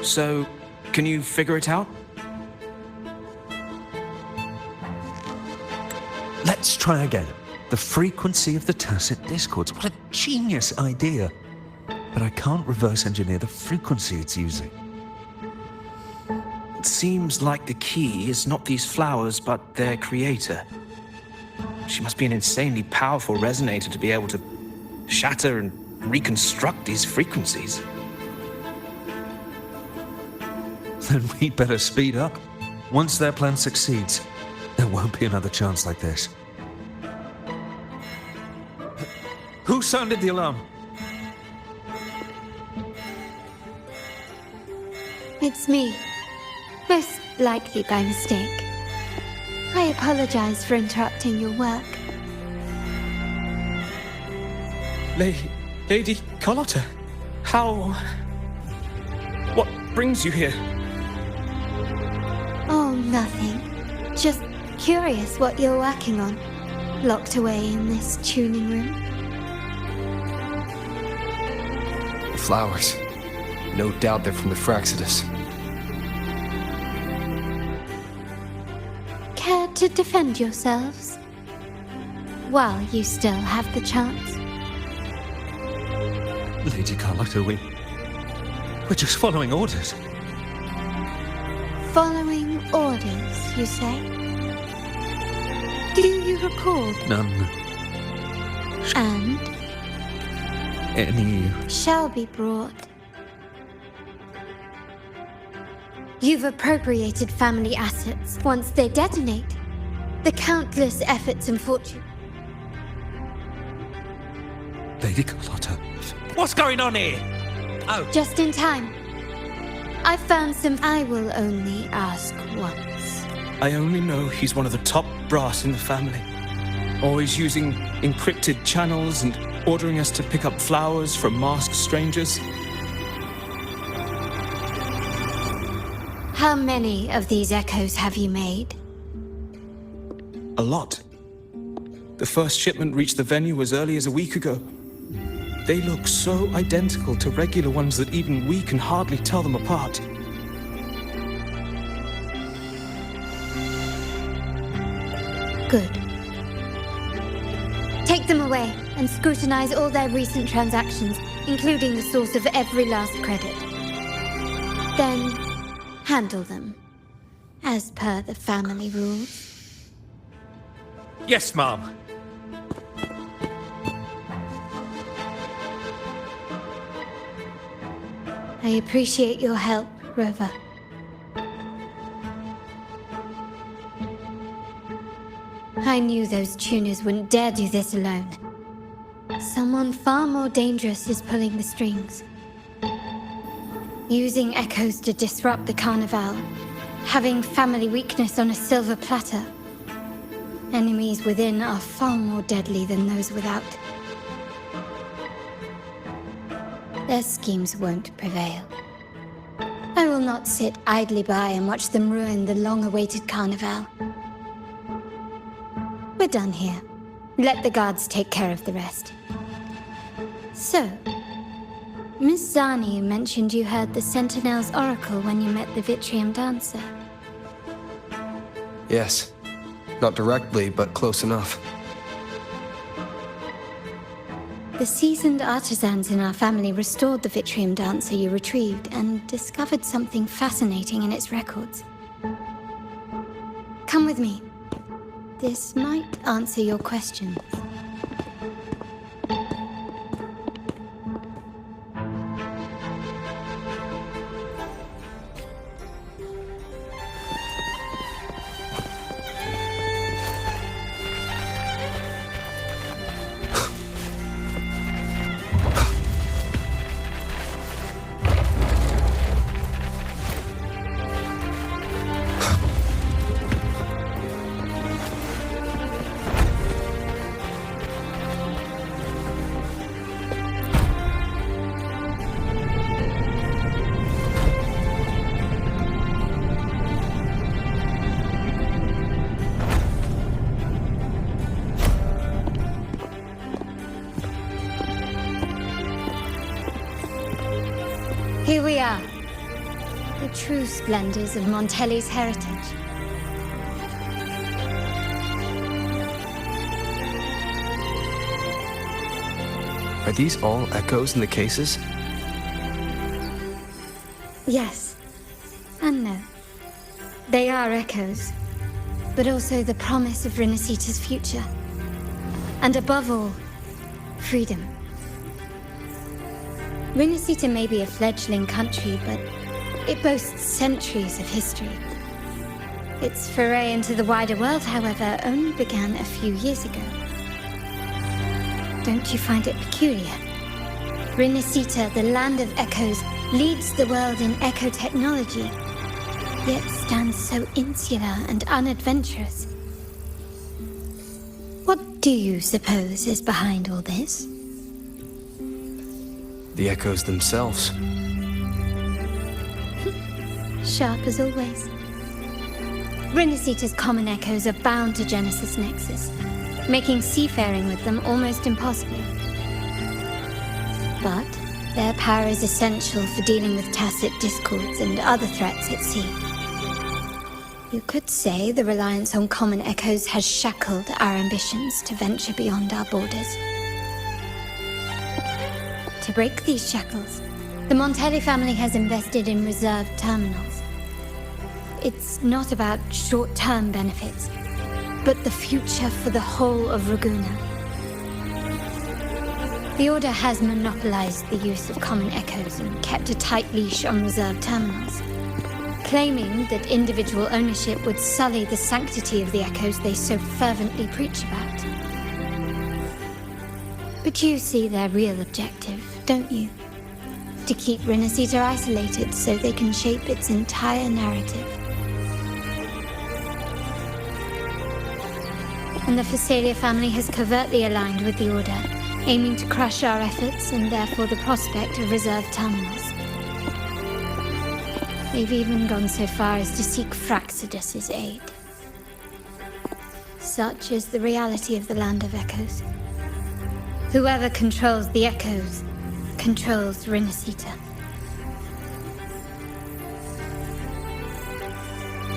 So, can you figure it out? Let's try again. The frequency of the tacit discords. What a genius idea. But I can't reverse engineer the frequency it's using. It seems like the key is not these flowers, but their creator. She must be an insanely powerful resonator to be able to shatter and reconstruct these frequencies. Then we'd better speed up. Once their plan succeeds, there won't be another chance like this. Who sounded the alarm? It's me. Most likely by mistake. I apologize for interrupting your work. Lady Carlotta, how... What brings you here? Oh, nothing. Just curious what you're working on. Locked away in this tuning room. The flowers. No doubt they're from the Fraxidus. Care to defend yourselves? While you still have the chance. Lady Carlotta, we're just following orders. Following orders, you say? Do you recall? None. And? Any... Shall be brought. You've appropriated family assets once they detonate. The countless efforts and fortune. Lady Carlotta, what's going on here? Oh. Just in time. I found some. I will only ask once. I only know he's one of the top brass in the family. Always using encrypted channels and ordering us to pick up flowers from masked strangers. How many of these echoes have you made? A lot. The first shipment reached the venue as early as a week ago. They look so identical to regular ones that even we can hardly tell them apart. Good. Take them away and scrutinize all their recent transactions, including the source of every last credit. Then, handle them, as per the family rules. Yes, Mom. I appreciate your help, Rover. I knew those tuners wouldn't dare do this alone. Someone far more dangerous is pulling the strings. Using echoes to disrupt the Carnival. Having family weakness on a silver platter. Enemies within are far more deadly than those without. Their schemes won't prevail. I will not sit idly by and watch them ruin the long-awaited Carnival. We're done here. Let the guards take care of the rest. So, Miss Zani mentioned you heard the Sentinel's oracle when you met the Vitrium Dancer. Yes. Not directly, but close enough. The seasoned artisans in our family restored the Vitrium Dancer you retrieved and discovered something fascinating in its records. Come with me. This might answer your questions. Here we are. the true splendors of Montelli's heritage. Are these all echoes in the cases? Yes. And no. They are echoes, but also the promise of Renacita's future. And above all, freedom. Renacita may be a fledgling country, but it boasts centuries of history. Its foray into the wider world, however, only began a few years ago. Don't you find it peculiar? Renacita, the land of echoes, leads the world in echo technology, yet stands so insular and unadventurous. What do you suppose is behind all this? The echoes themselves. Sharp as always. Renacita's common echoes are bound to Genesis Nexus, making seafaring with them almost impossible. But their power is essential for dealing with tacit discords and other threats at sea. You could say the reliance on common echoes has shackled our ambitions to venture beyond our borders. To break these shackles, the Montelli family has invested in reserved terminals. It's not about short-term benefits, but the future for the whole of Ragusa. The Order has monopolized the use of common echoes and kept a tight leash on reserved terminals, claiming that individual ownership would sully the sanctity of the echoes they so fervently preach about. But you see their real objective, don't you? To keep Renacita isolated so they can shape its entire narrative. And the Phasalia family has covertly aligned with the Order, aiming to crush our efforts and therefore the prospect of reserved terminals. They've even gone so far as to seek Fraxidus's aid. Such is the reality of the Land of Echoes. Whoever controls the Echoes controls Renacita.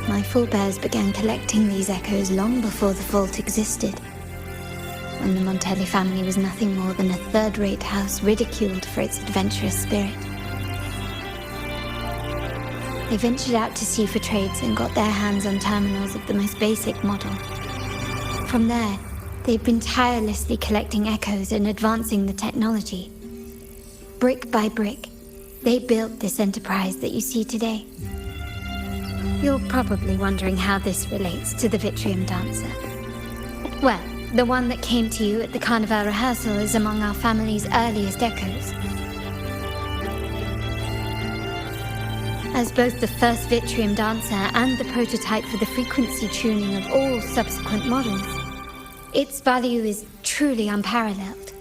My forebears began collecting these echoes long before the vault existed, when the Montelli family was nothing more than a third-rate house ridiculed for its adventurous spirit. They ventured out to sea for trades and got their hands on terminals of the most basic model. From there, they've been tirelessly collecting echoes and advancing the technology. Brick by brick, they built this enterprise that you see today. You're probably wondering how this relates to the Vitrium Dancer. Well, the one that came to you at the Carnival rehearsal is among our family's earliest echoes. As both the first Vitrium Dancer and the prototype for the frequency tuning of all subsequent models, its value is truly unparalleled.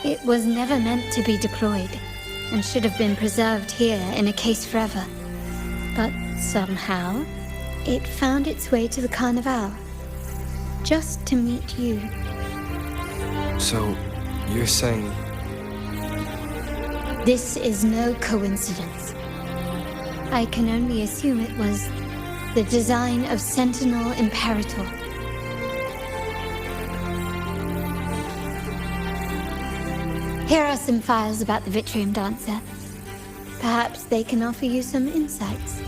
It was never meant to be deployed, and should have been preserved here in a case forever. But somehow, it found its way to the Carnival, just to meet you. So, you're saying... This is no coincidence. I can only assume it was the design of Sentinel Imperator. Here are some files about the Vitrium Dancer. Perhaps they can offer you some insights.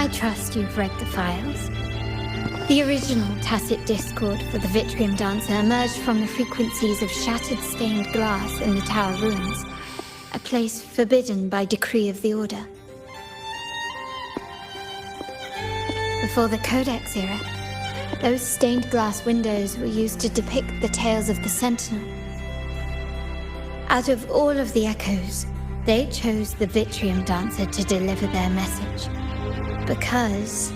I trust you've read the files. The original tacit discord for the Vitrium Dancer emerged from the frequencies of shattered stained glass in the tower ruins, a place forbidden by decree of the Order. Before the Codex era, those stained glass windows were used to depict the tales of the Sentinel. Out of all of the echoes, they chose the Vitrium Dancer to deliver their message. Because...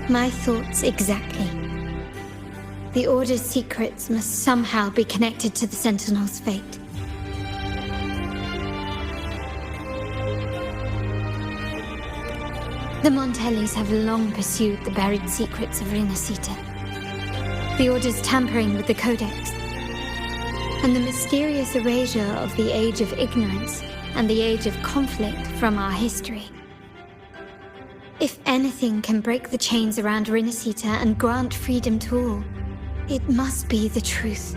My thoughts exactly. The Order's secrets must somehow be connected to the Sentinel's fate. The Montellis have long pursued the buried secrets of Rinascita. The Order's tampering with the Codex, and the mysterious erasure of the Age of Ignorance and the Age of Conflict from our history. If anything can break the chains around Rinascita and grant freedom to all, it must be the truth.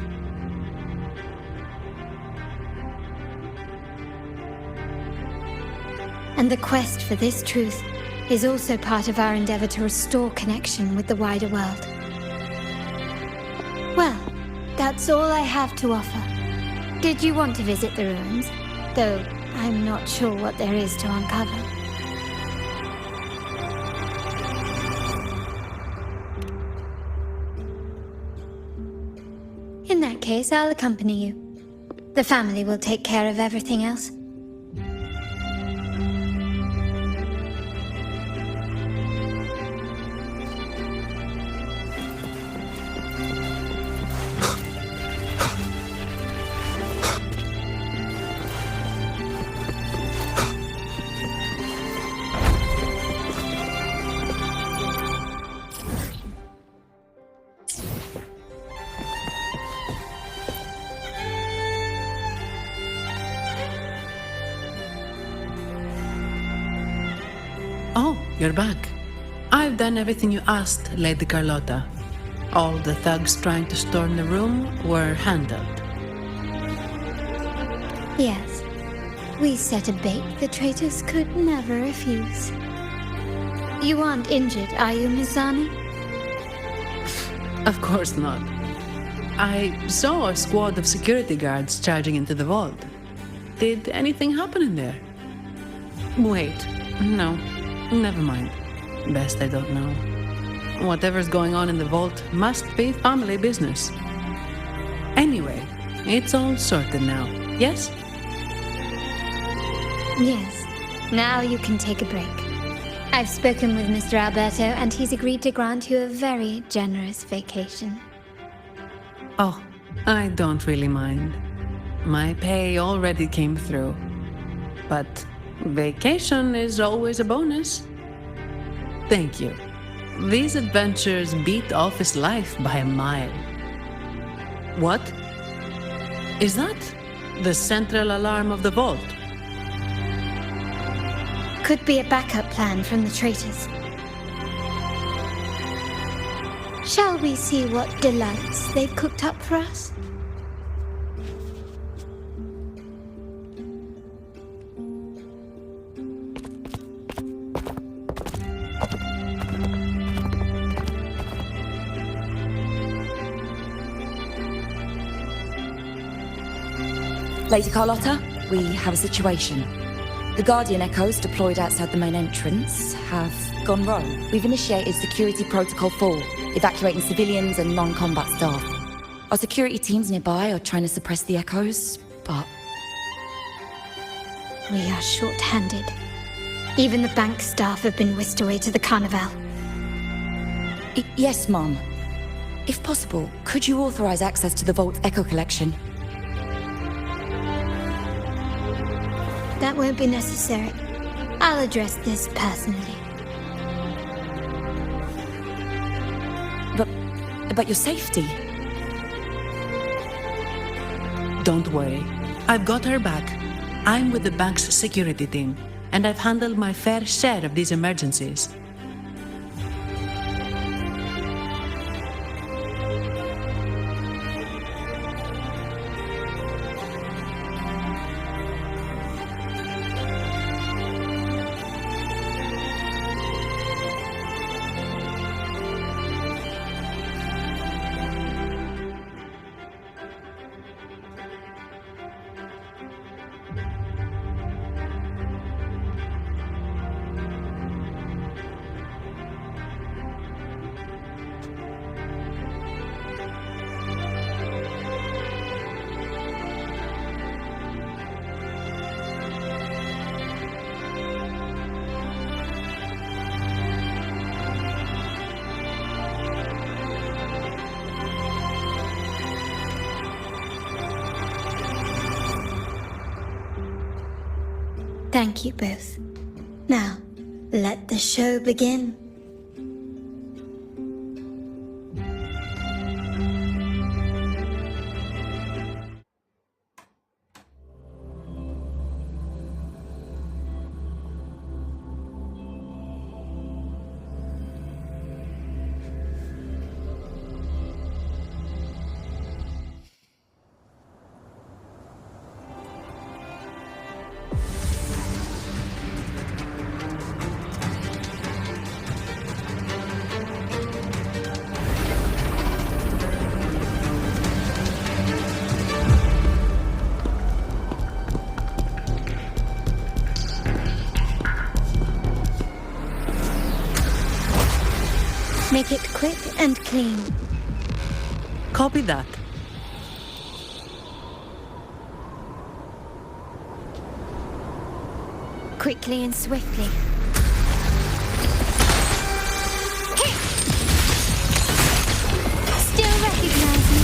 And the quest for this truth is also part of our endeavor to restore connection with the wider world. Well, that's all I have to offer. Did you want to visit the ruins? Though I'm not sure what there is to uncover. In that case, I'll accompany you. The family will take care of everything else. Oh, you're back. I've done everything you asked, Lady Carlotta. All the thugs trying to storm the room were handled. Yes. We set a bait the traitors could never refuse. You aren't injured, are you, Miss Zani? Of course not. I saw a squad of security guards charging into the vault. Did anything happen in there? Wait, no. Never mind. Best I don't know. Whatever's going on in the vault must be family business. Anyway, it's all sorted now, yes? Yes. Now you can take a break. I've spoken with Mr. Alberto, and he's agreed to grant you a very generous vacation. Oh, I don't really mind. My pay already came through. But vacation is always a bonus. Thank you. These adventures beat office life by a mile. What? Is that the central alarm of the vault? Could be a backup plan from the traitors. Shall we see what delights they've cooked up for us? Lady Carlotta, we have a situation. The Guardian Echoes deployed outside the main entrance have gone rogue. We've initiated Security Protocol 4, evacuating civilians and non-combat staff. Our security teams nearby are trying to suppress the Echoes, but... We are short-handed. Even the bank staff have been whisked away to the Carnival. Yes, Mom. If possible, could you authorize access to the Vault's Echo Collection? That won't be necessary. I'll address this personally. But your safety? Don't worry. I've got her back. I'm with the bank's security team, and I've handled my fair share of these emergencies. Thank you both. Now, let the show begin. Make it quick and clean. Copy that. Quickly and swiftly. Still recognize me?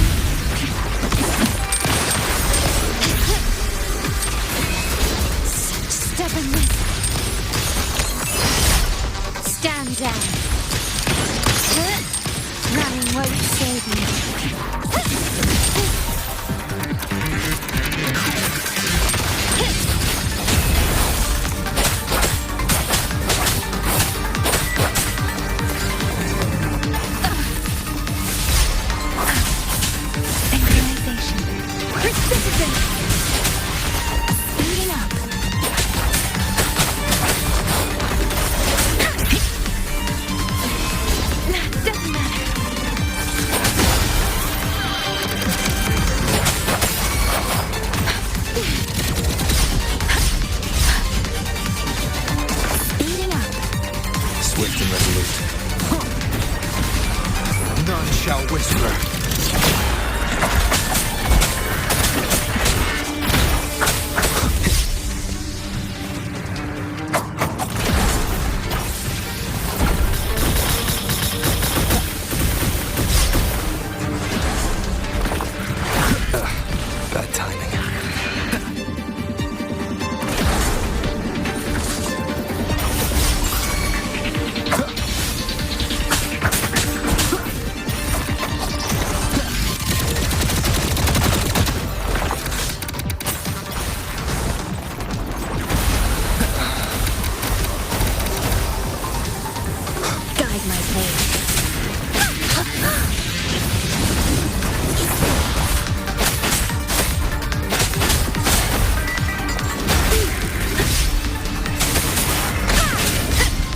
Such stubbornness. Stand down. Running won't save you. Synchronization. Precision. Speeding up. Doesn't matter. Speeding up. Swift and resolute. None shall whisper. Bad timing. Guide my blade.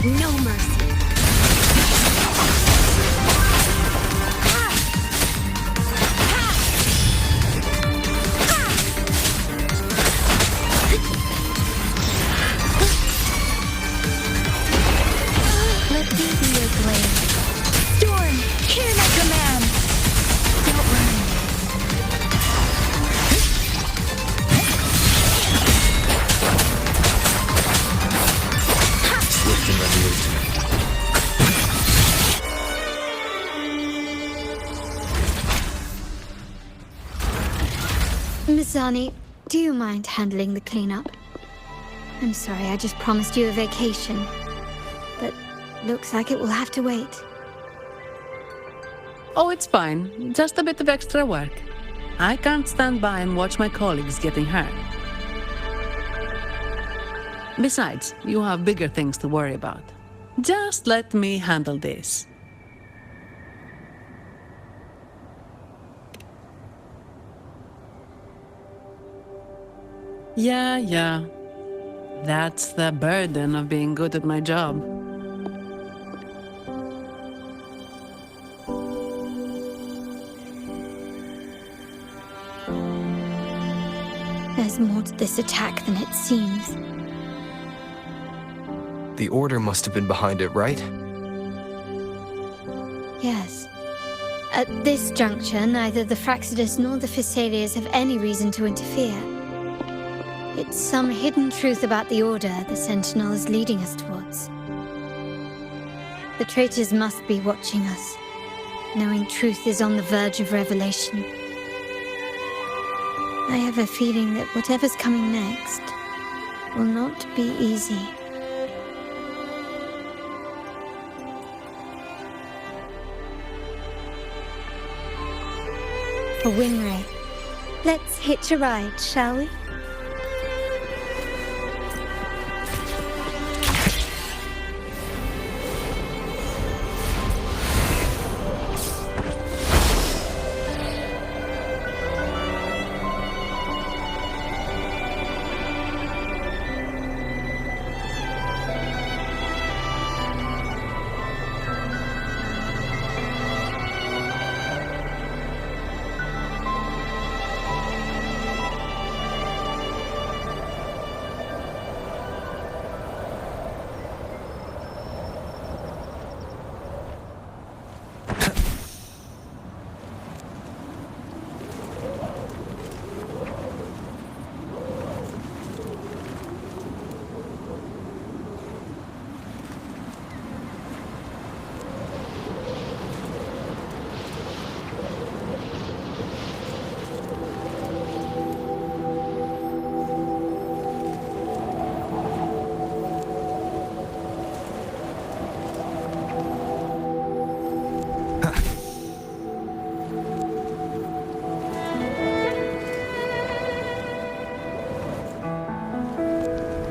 No mercy. Let me be your blade. Storm, hear my command. Don't run. Swift and resolute. Mizani, do you mind handling the cleanup? I'm sorry, I just promised you a vacation. But looks like it will have to wait. Oh, it's fine. Just a bit of extra work. I can't stand by and watch my colleagues getting hurt. Besides, you have bigger things to worry about. Just let me handle this. Yeah. That's the burden of being good at my job. There's more to this attack than it seems. The Order must have been behind it, right? Yes. At this juncture, neither the Fraxidus nor the Physaelians have any reason to interfere. It's some hidden truth about the Order the Sentinel is leading us towards. The traitors must be watching us, knowing truth is on the verge of revelation. I have a feeling that whatever's coming next will not be easy. A Winray. Let's hitch a ride, shall we?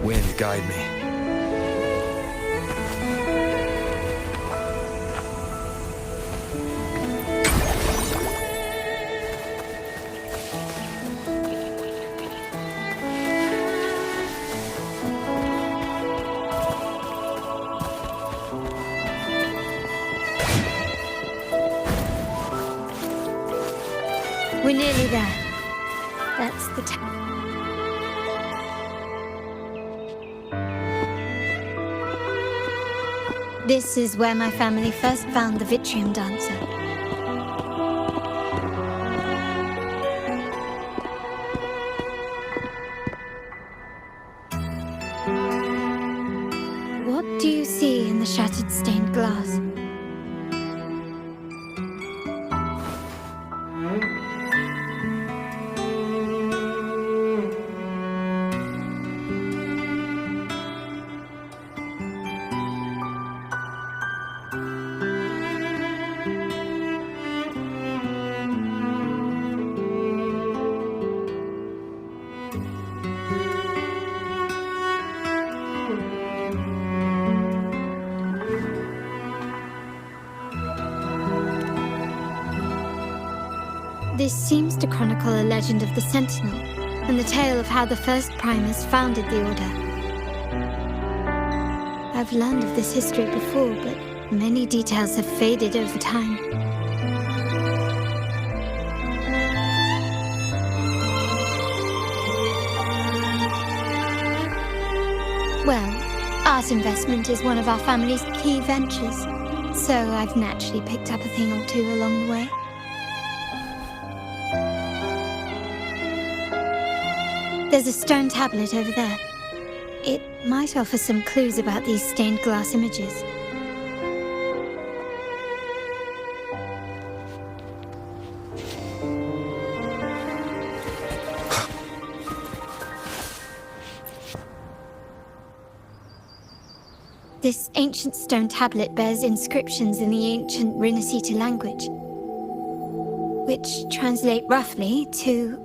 Wind, guide me. We're nearly there. That's the time. This is where my family first found the Vitrium Dancer. What do you see in the shattered stained glass? This seems to chronicle a legend of the Sentinel, and the tale of how the first Primus founded the Order. I've learned of this history before, but many details have faded over time. Well, art investment is one of our family's key ventures, so I've naturally picked up a thing or two along the way. There's a stone tablet over there. It might offer some clues about these stained glass images. This ancient stone tablet bears inscriptions in the ancient Rinascita language, which translate roughly to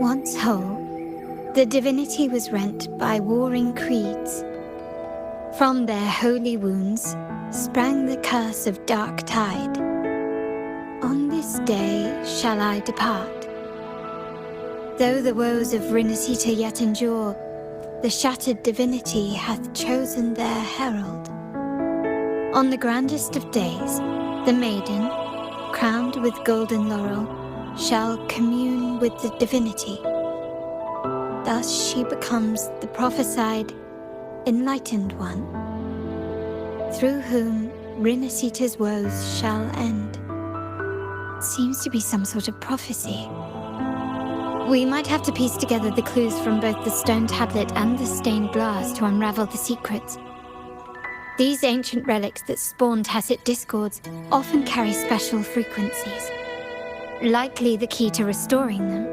once whole, the divinity was rent by warring creeds. From their holy wounds sprang the curse of dark tide. On this day shall I depart. Though the woes of Rinascita yet endure, the shattered divinity hath chosen their herald. On the grandest of days, the maiden, crowned with golden laurel, shall commune with the divinity. Thus she becomes the prophesied, enlightened one, through whom Rinascita's woes shall end. Seems to be some sort of prophecy. We might have to piece together the clues from both the stone tablet and the stained glass to unravel the secrets. These ancient relics that spawn tacit discords often carry special frequencies, likely the key to restoring them.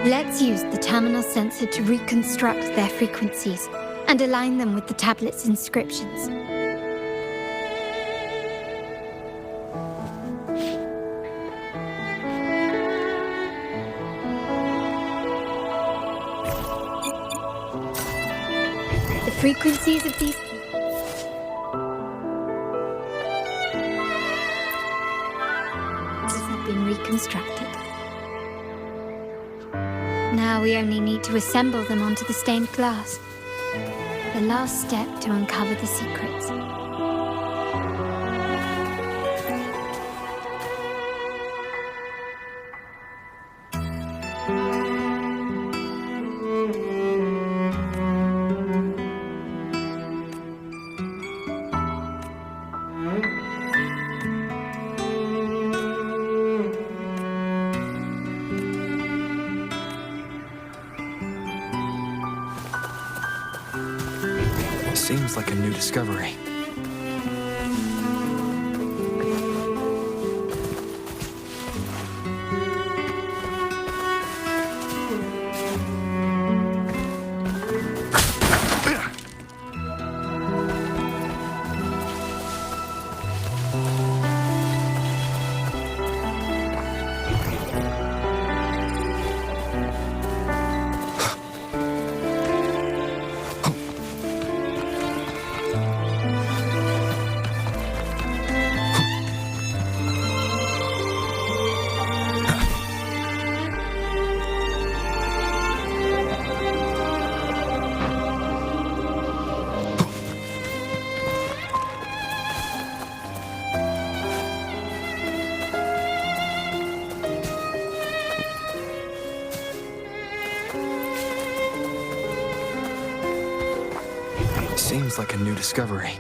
Let's use the terminal sensor to reconstruct their frequencies and align them with the tablet's inscriptions. The frequencies of these have been reconstructed. Now we only need to assemble them onto the stained glass. The last step to uncover the secrets. Seems like a new discovery. Seems like a new discovery.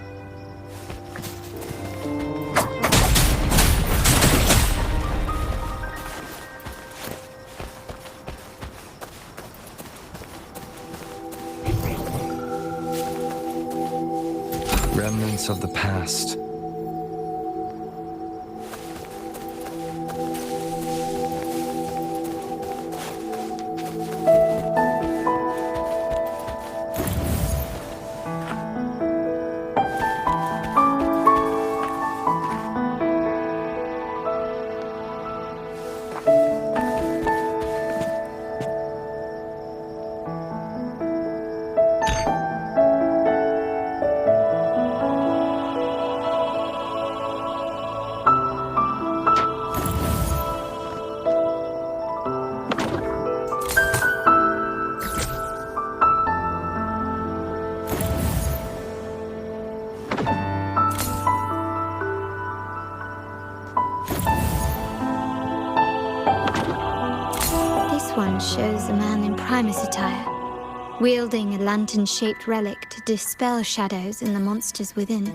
Remnants of the past. Shows a man in Primus attire, wielding a lantern-shaped relic to dispel shadows and the monsters within.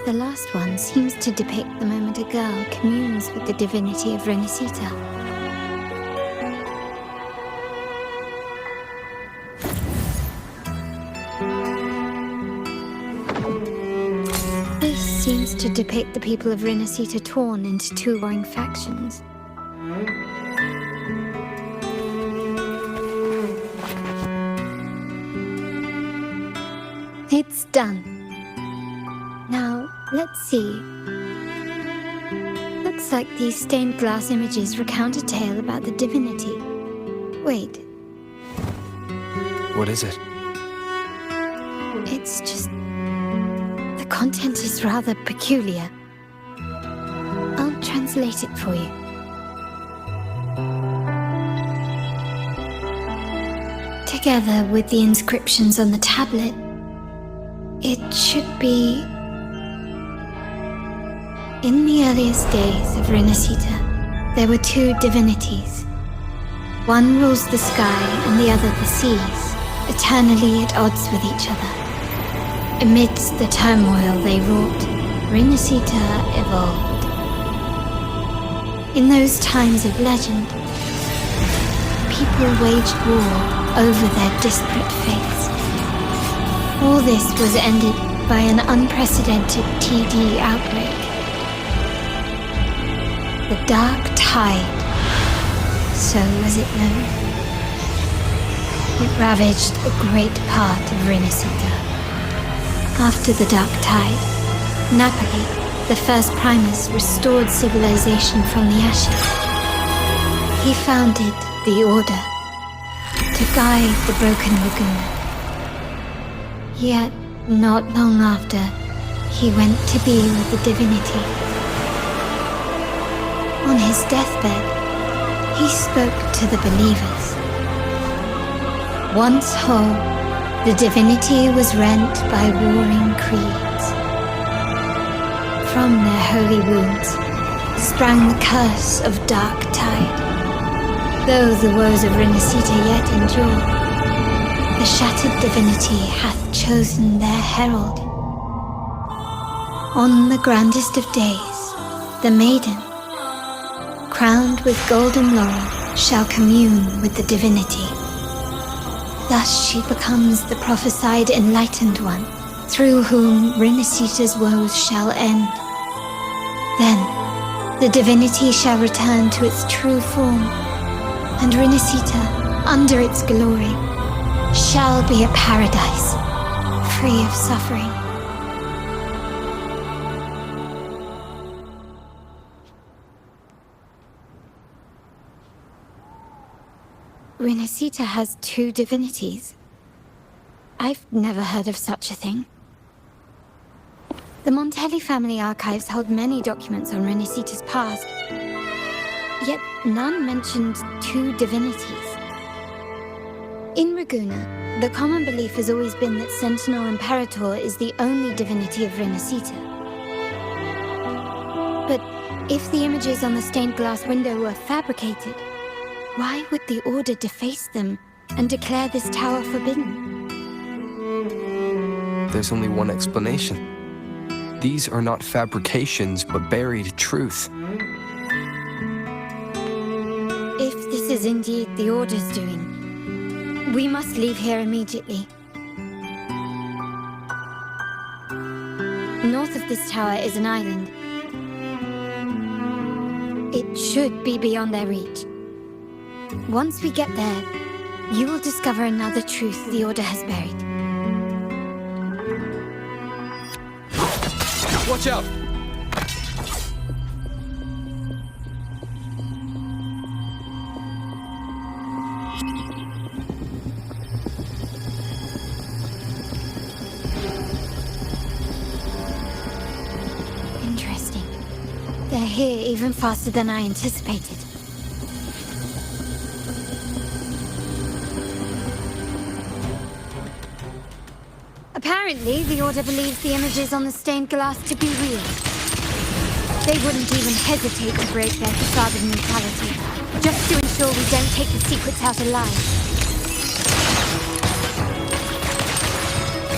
The last one seems to depict the moment a girl communes with the divinity of Renesita. This seems to depict the people of Renesita torn into two warring factions. It's done. Now, let's see. Looks like these stained glass images recount a tale about the divinity. Wait. What is it? It's just... the content is rather peculiar. I'll translate it for you. Together with the inscriptions on the tablet, It should be... In the earliest days of Renacita, there were two divinities. One rules the sky and the other the seas, eternally at odds with each other. Amidst the turmoil they wrought, Renacita evolved. In those times of legend, people waged war over their disparate fates. All this was ended by an unprecedented TD outbreak. The Dark Tide, so was it known. It ravaged a great part of Renacita. After the Dark Tide, Napoli, the first Primus, restored civilization from the ashes. He founded the Order to guide the broken Laguna. Yet, not long after, he went to be with the divinity. On his deathbed, he spoke to the believers. Once whole, the divinity was rent by warring creeds. From their holy wounds sprang the curse of Dark Tide. Though the woes of Renacita yet endure, the shattered divinity hath chosen their herald. On the grandest of days, the maiden, crowned with golden laurel, shall commune with the divinity. Thus she becomes the prophesied enlightened one, through whom Renacita's woes shall end. Then, the divinity shall return to its true form, and Renacita, under its glory, shall be a paradise, free of suffering. Renacita has two divinities. I've never heard of such a thing. The Montelli family archives hold many documents on Renacita's past, yet none mentioned two divinities. In Ragusa, the common belief has always been that Sentinel Imperator is the only divinity of Renacita. But if the images on the stained glass window were fabricated, why would the Order deface them and declare this tower forbidden? There's only one explanation. These are not fabrications, but buried truth. If this is indeed the Order's doing, we must leave here immediately. North of this tower is an island. It should be beyond their reach. Once we get there, you will discover another truth the Order has buried. Watch out! Interesting. They're here even faster than I anticipated. Apparently, the Order believes the images on the stained glass to be real. They wouldn't even hesitate to break their facade of neutrality, just to ensure we don't take the secrets out alive.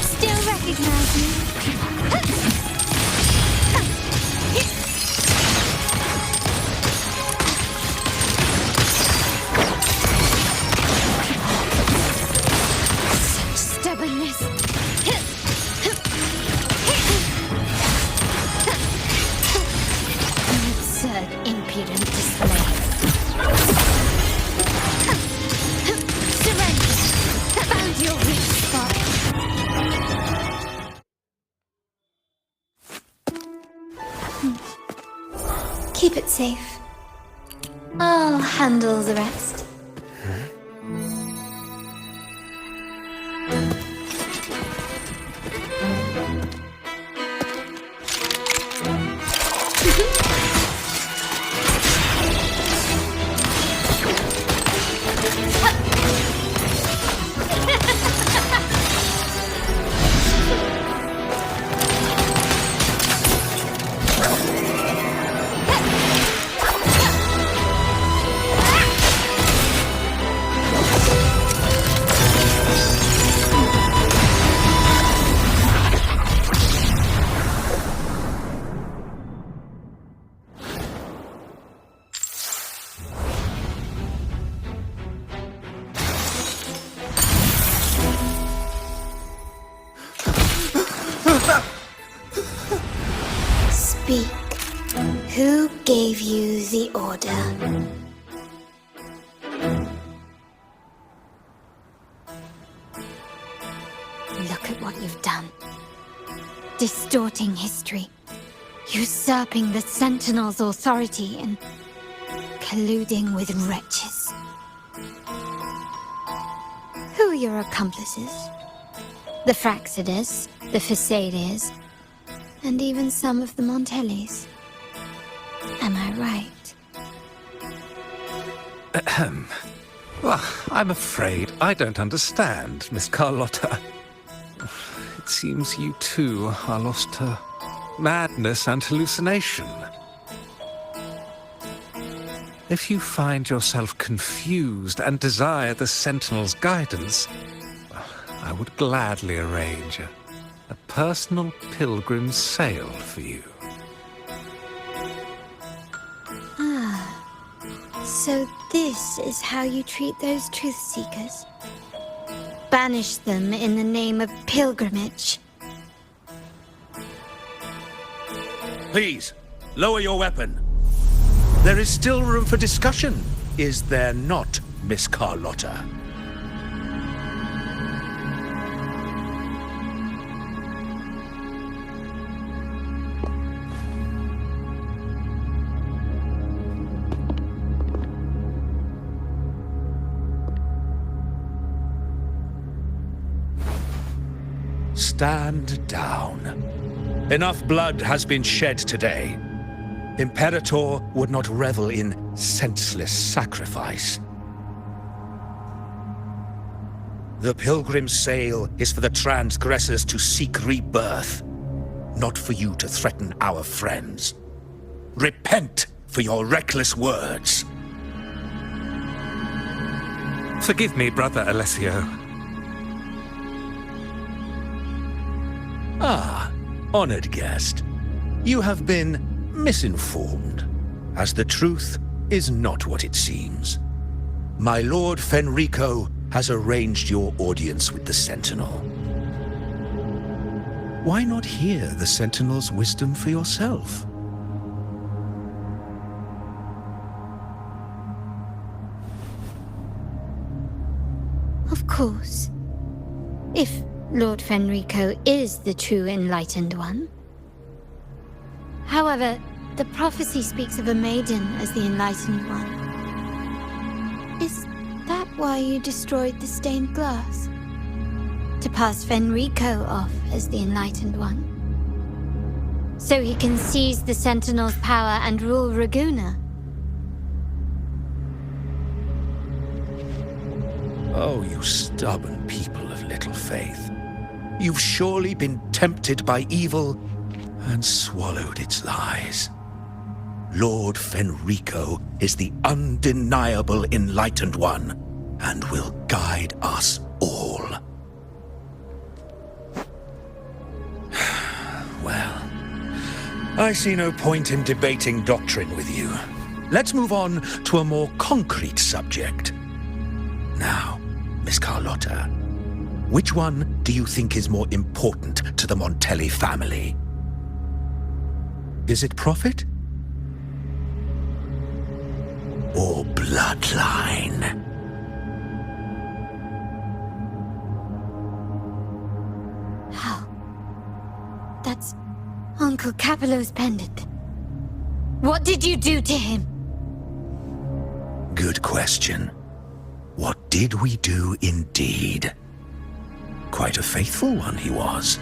Still recognize me? Such stubbornness. Absurd, impudent display. Surrender! Found your weak spot. Keep it safe. I'll handle the rest. Speak. Who gave you the order? Look at what you've done. Distorting history. Usurping the Sentinel's authority and colluding with wretches. Who are your accomplices? The Fraxidus, the Facades, and even some of the Montellis. Am I right? Ahem. Well, I'm afraid I don't understand, Miss Carlotta. It seems you too are lost to madness and hallucination. If you find yourself confused and desire the Sentinel's guidance, I would gladly arrange a personal pilgrim's sail for you. So this is how you treat those truth seekers? Banish them in the name of pilgrimage? Please, lower your weapon. There is still room for discussion, is there not, Miss Carlotta? Stand down. Enough blood has been shed today. Imperator would not revel in senseless sacrifice. The pilgrim's sail is for the transgressors to seek rebirth, not for you to threaten our friends. Repent for your reckless words. Forgive me, Brother Alessio. Ah, honored guest. You have been misinformed, as the truth is not what it seems. My Lord Fenrico has arranged your audience with the Sentinel. Why not hear the Sentinel's wisdom for yourself? Of course. If Lord Fenrico is the true Enlightened One. However, the prophecy speaks of a maiden as the Enlightened One. Is that why you destroyed the stained glass? To pass Fenrico off as the Enlightened One? So he can seize the Sentinel's power and rule Raguna? Oh, you stubborn people of little faith. You've surely been tempted by evil and swallowed its lies. Lord Fenrico is the undeniable Enlightened One and will guide us all. Well, I see no point in debating doctrine with you. Let's move on to a more concrete subject. Now, Miss Carlotta, which one do you think is more important to the Montelli family? Is it profit? Or bloodline? How? That's Uncle Capello's pendant. What did you do to him? Good question. What did we do indeed? Quite a faithful one he was.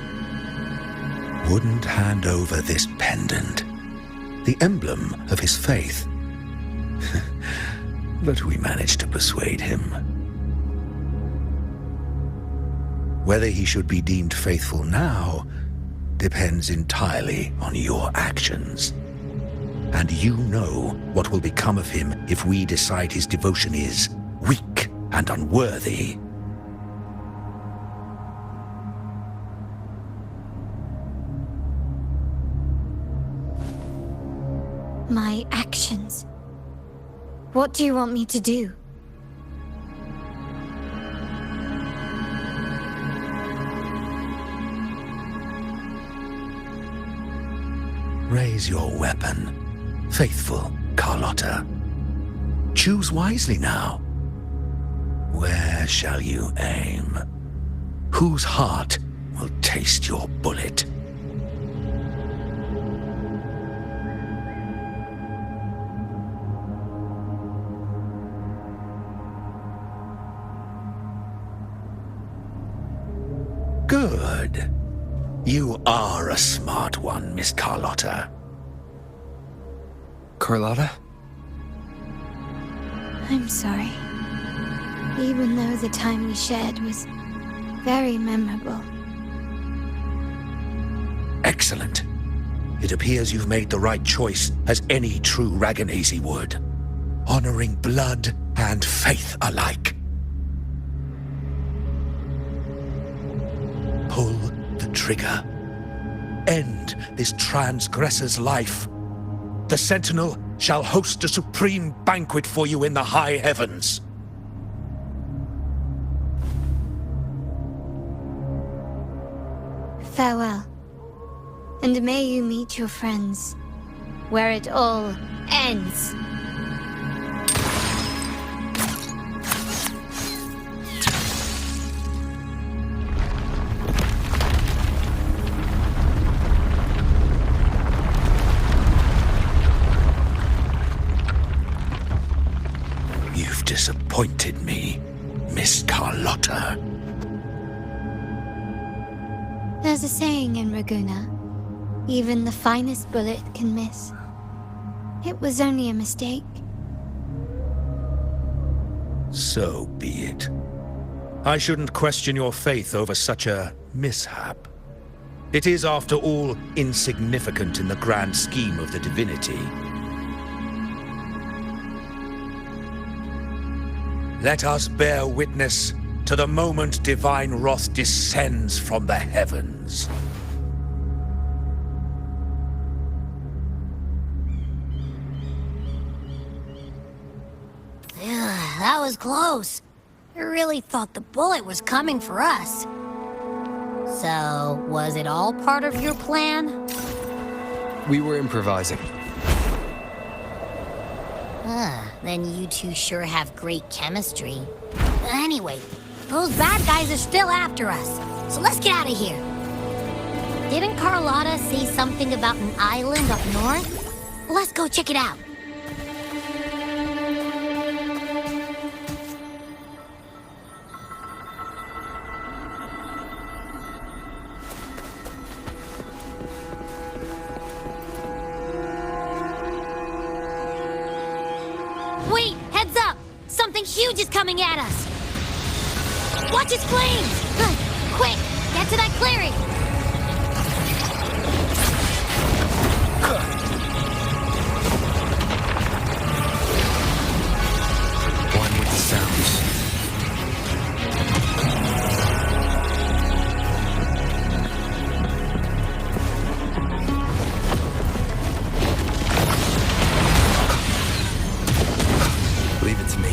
Wouldn't hand over this pendant, the emblem of his faith. But we managed to persuade him. Whether he should be deemed faithful now depends entirely on your actions. And you know what will become of him if we decide his devotion is weak and unworthy. My actions. What do you want me to do? Raise your weapon, faithful Carlotta. Choose wisely now. Where shall you aim? Whose heart will taste your bullet? Good. You are a smart one, Miss Carlotta. Carlotta? I'm sorry. Even though the time we shared was very memorable. Excellent. It appears you've made the right choice, as any true Raganazi would. Honoring blood and faith alike. Pull the trigger. End this transgressor's life. The Sentinel shall host a supreme banquet for you in the high heavens. Farewell. And may you meet your friends, where it all ends. You've disappointed me, Miss Carlotta. There's a saying in Raguna, even the finest bullet can miss. It was only a mistake. So be it. I shouldn't question your faith over such a mishap. It is, after all, insignificant in the grand scheme of the divinity. Let us bear witness to the moment divine wrath descends from the heavens. That was close. I really thought the bullet was coming for us. So, was it all part of your plan? We were improvising. Then you two sure have great chemistry. Anyway, those bad guys are still after us, so let's get out of here. Didn't Carlotta say something about an island up north? Let's go check it out. Wait, heads up! Something huge is coming at us! Watch its flames! Quick, get to that clearing! One with the sounds. Leave it to me.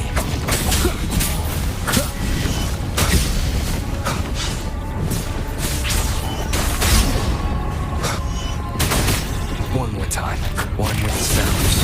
One more time. One with the sounds.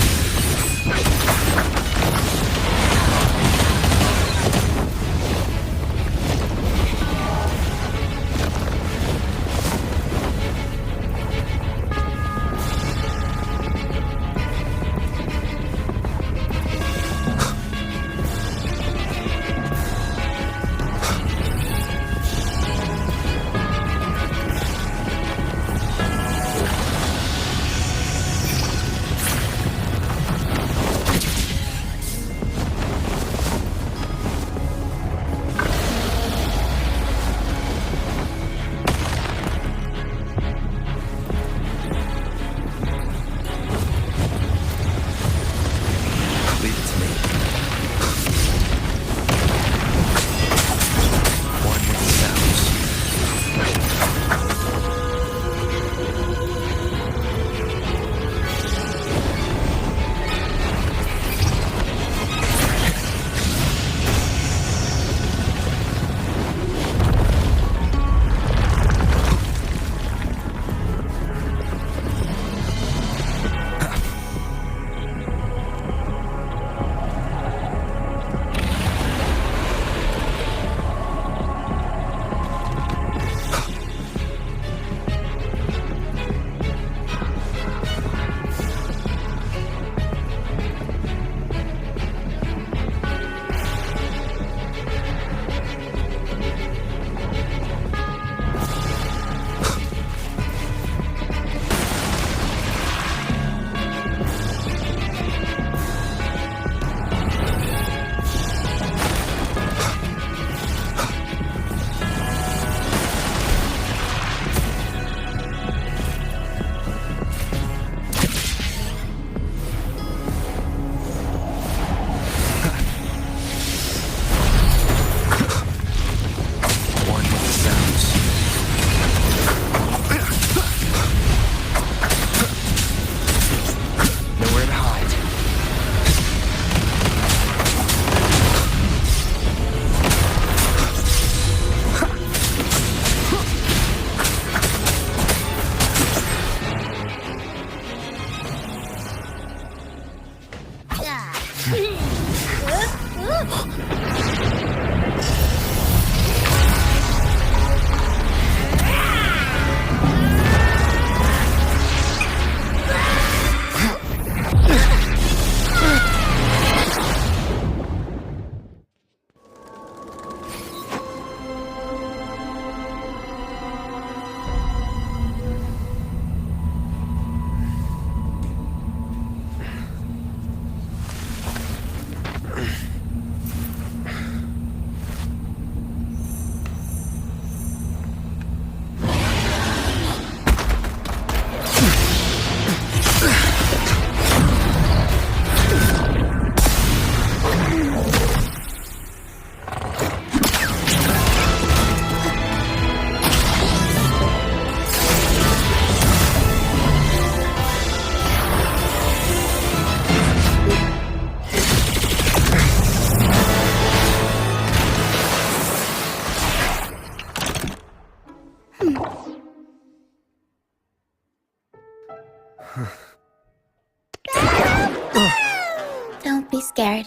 Don't be scared.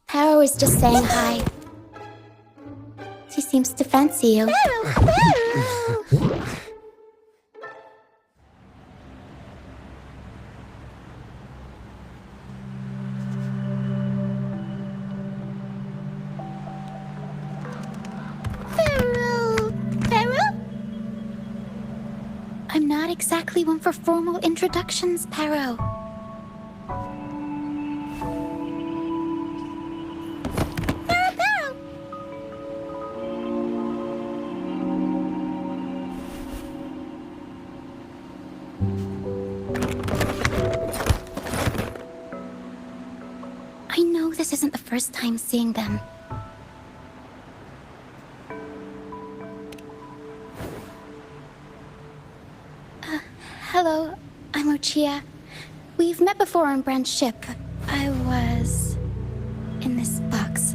Paro is just saying hi. She seems to fancy you. I'm not exactly one for formal introductions, Paro. I know this isn't the first time seeing them. Hello, I'm Ochia. We've met before on Brand's ship. I was in this box.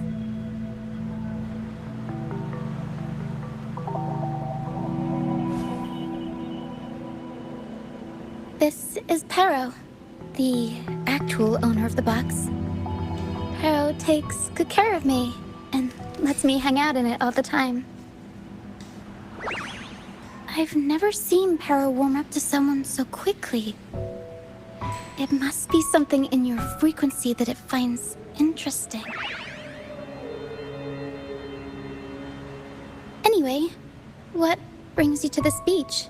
This is Paro, the actual owner of the box. Paro takes good care of me and lets me hang out in it all the time. I've never seen Paro warm up to someone so quickly. It must be something in your frequency that it finds interesting. Anyway, what brings you to this beach?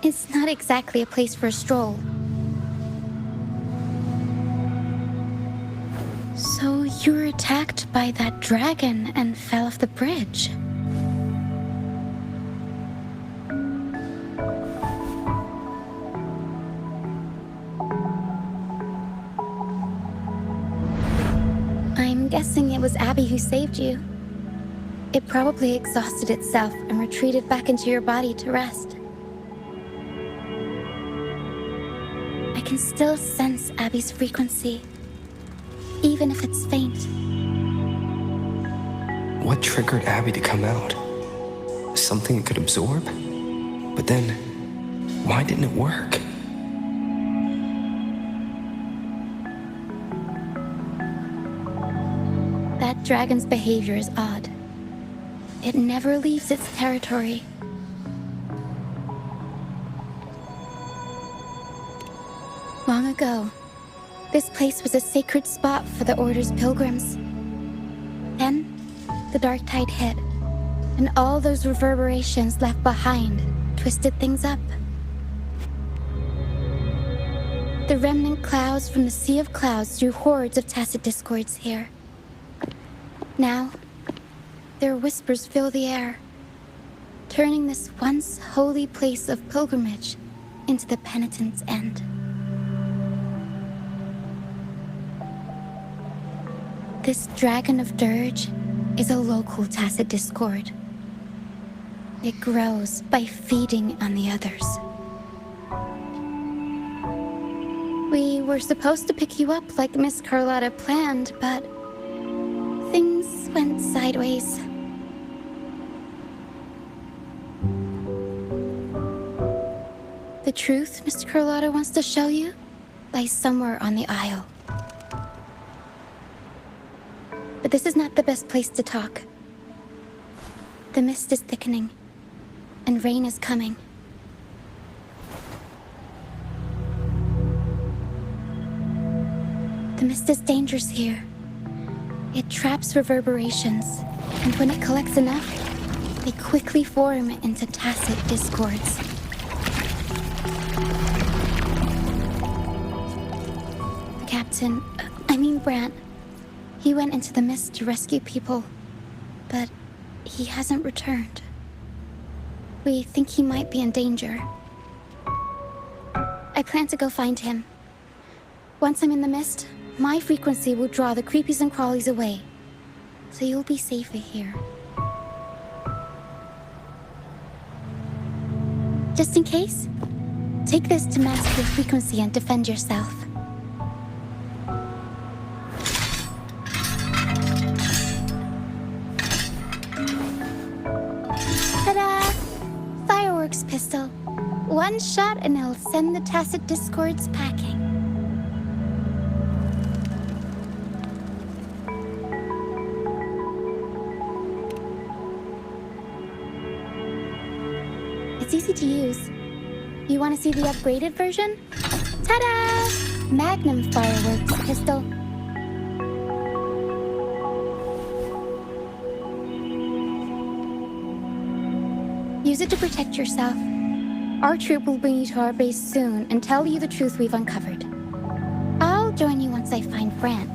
It's not exactly a place for a stroll. So you were attacked by that dragon and fell off the bridge. I'm guessing it was Abby who saved you. It probably exhausted itself and retreated back into your body to rest. I can still sense Abby's frequency, even if it's faint. What triggered Abby to come out? Something it could absorb? But then, why didn't it work? That dragon's behavior is odd. It never leaves its territory. Long ago, this place was a sacred spot for the Order's pilgrims. Then, the dark tide hit, and all those reverberations left behind twisted things up. The remnant clouds from the Sea of Clouds drew hordes of tacit discords here. Now, their whispers fill the air, turning this once holy place of pilgrimage into the penitent's end. This Dragon of Dirge is a local tacit discord. It grows by feeding on the others. We were supposed to pick you up like Miss Carlotta planned, but things went sideways. The truth Mr. Carlotta wants to show you lies somewhere on the Isle. But this is not the best place to talk. The mist is thickening, and rain is coming. The mist is dangerous here. It traps reverberations, and when it collects enough, they quickly form into tacit discords. Brant. He went into the mist to rescue people, but he hasn't returned. We think he might be in danger. I plan to go find him. Once I'm in the mist, my frequency will draw the creepies and crawlies away, so you'll be safer here. Just in case, take this to mask your frequency and defend yourself. Ta-da! Fireworks pistol. one shot and it'll send the tacit discords packing. It's easy to use. You want to see the upgraded version? Ta-da! Magnum fireworks pistol. Use it to protect yourself. Our troop will bring you to our base soon and tell you the truth we've uncovered. I'll join you once I find Fran.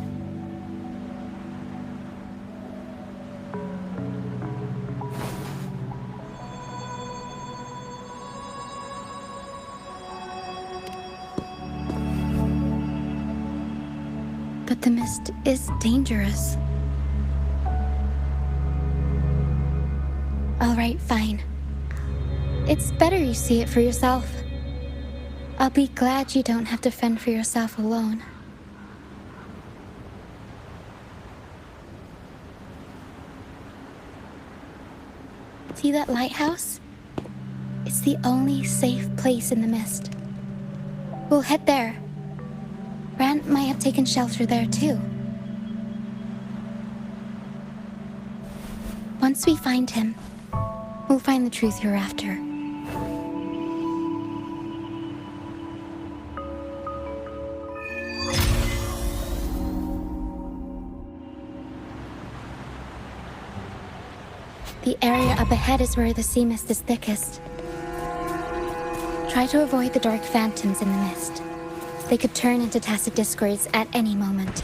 But the mist is dangerous. All right, fine. It's better you see it for yourself. I'll be glad you don't have to fend for yourself alone. See that lighthouse? It's the only safe place in the mist. We'll head there. Brant might have taken shelter there too. Once we find him, we'll find the truth you're after. The area up ahead is where the sea mist is thickest. Try to avoid the dark phantoms in the mist. They could turn into tacit discords at any moment.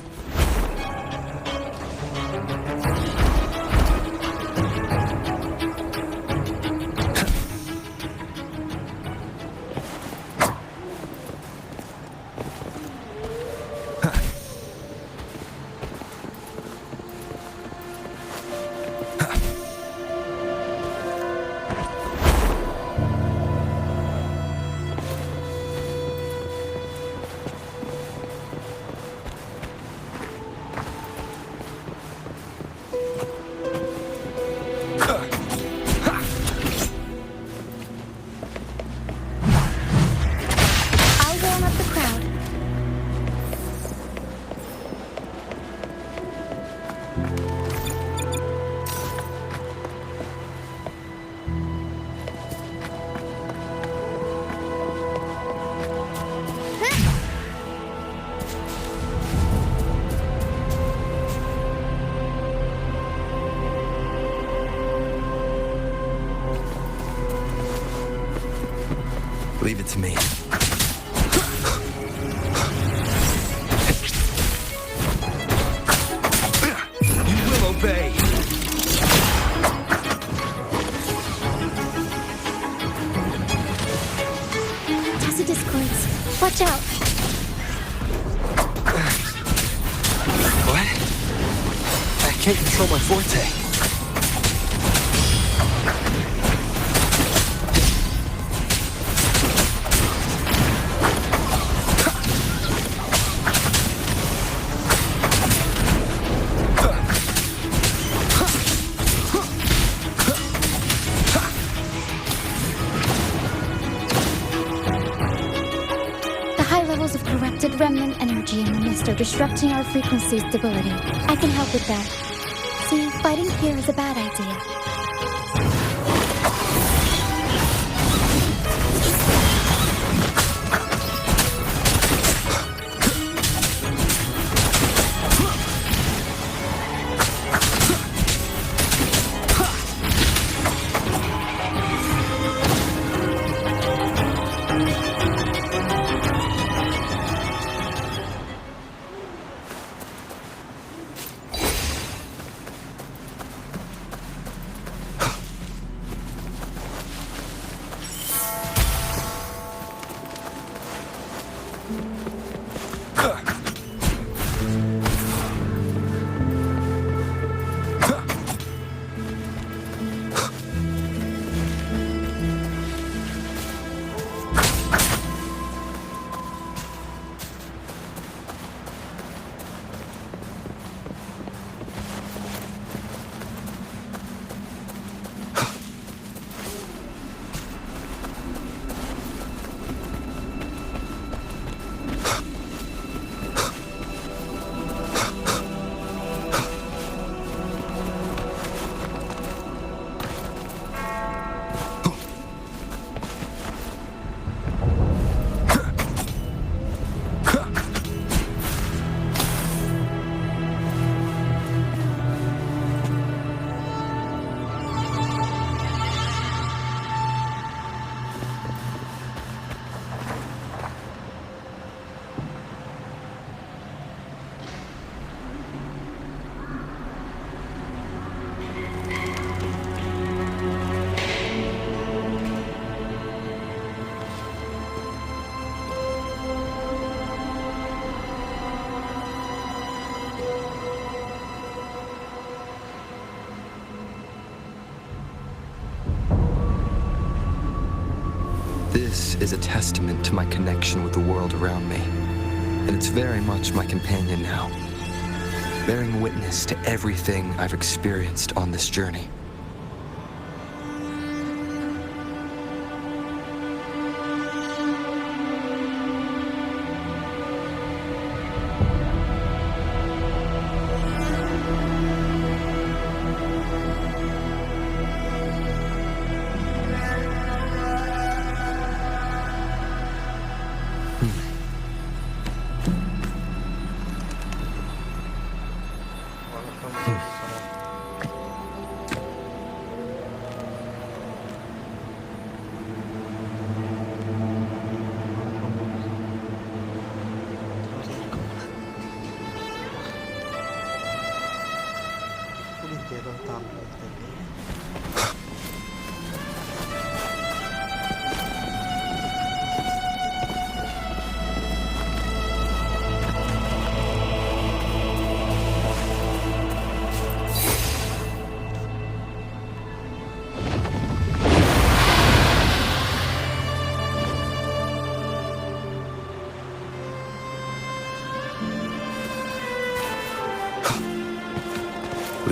Leave it to me. You will obey. Tacit discords. Watch out. What? I can't control my forte. Remnant energy in the mist are disrupting our frequency stability. I can help with that. See, fighting here is a bad idea. This is a testament to my connection with the world around me. And it's very much my companion now, bearing witness to everything I've experienced on this journey.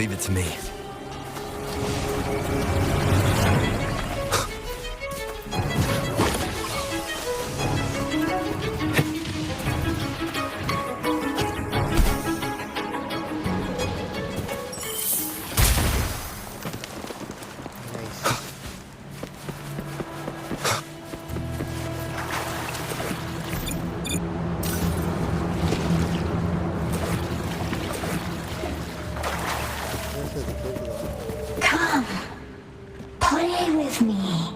Leave it to me. Come, play with me.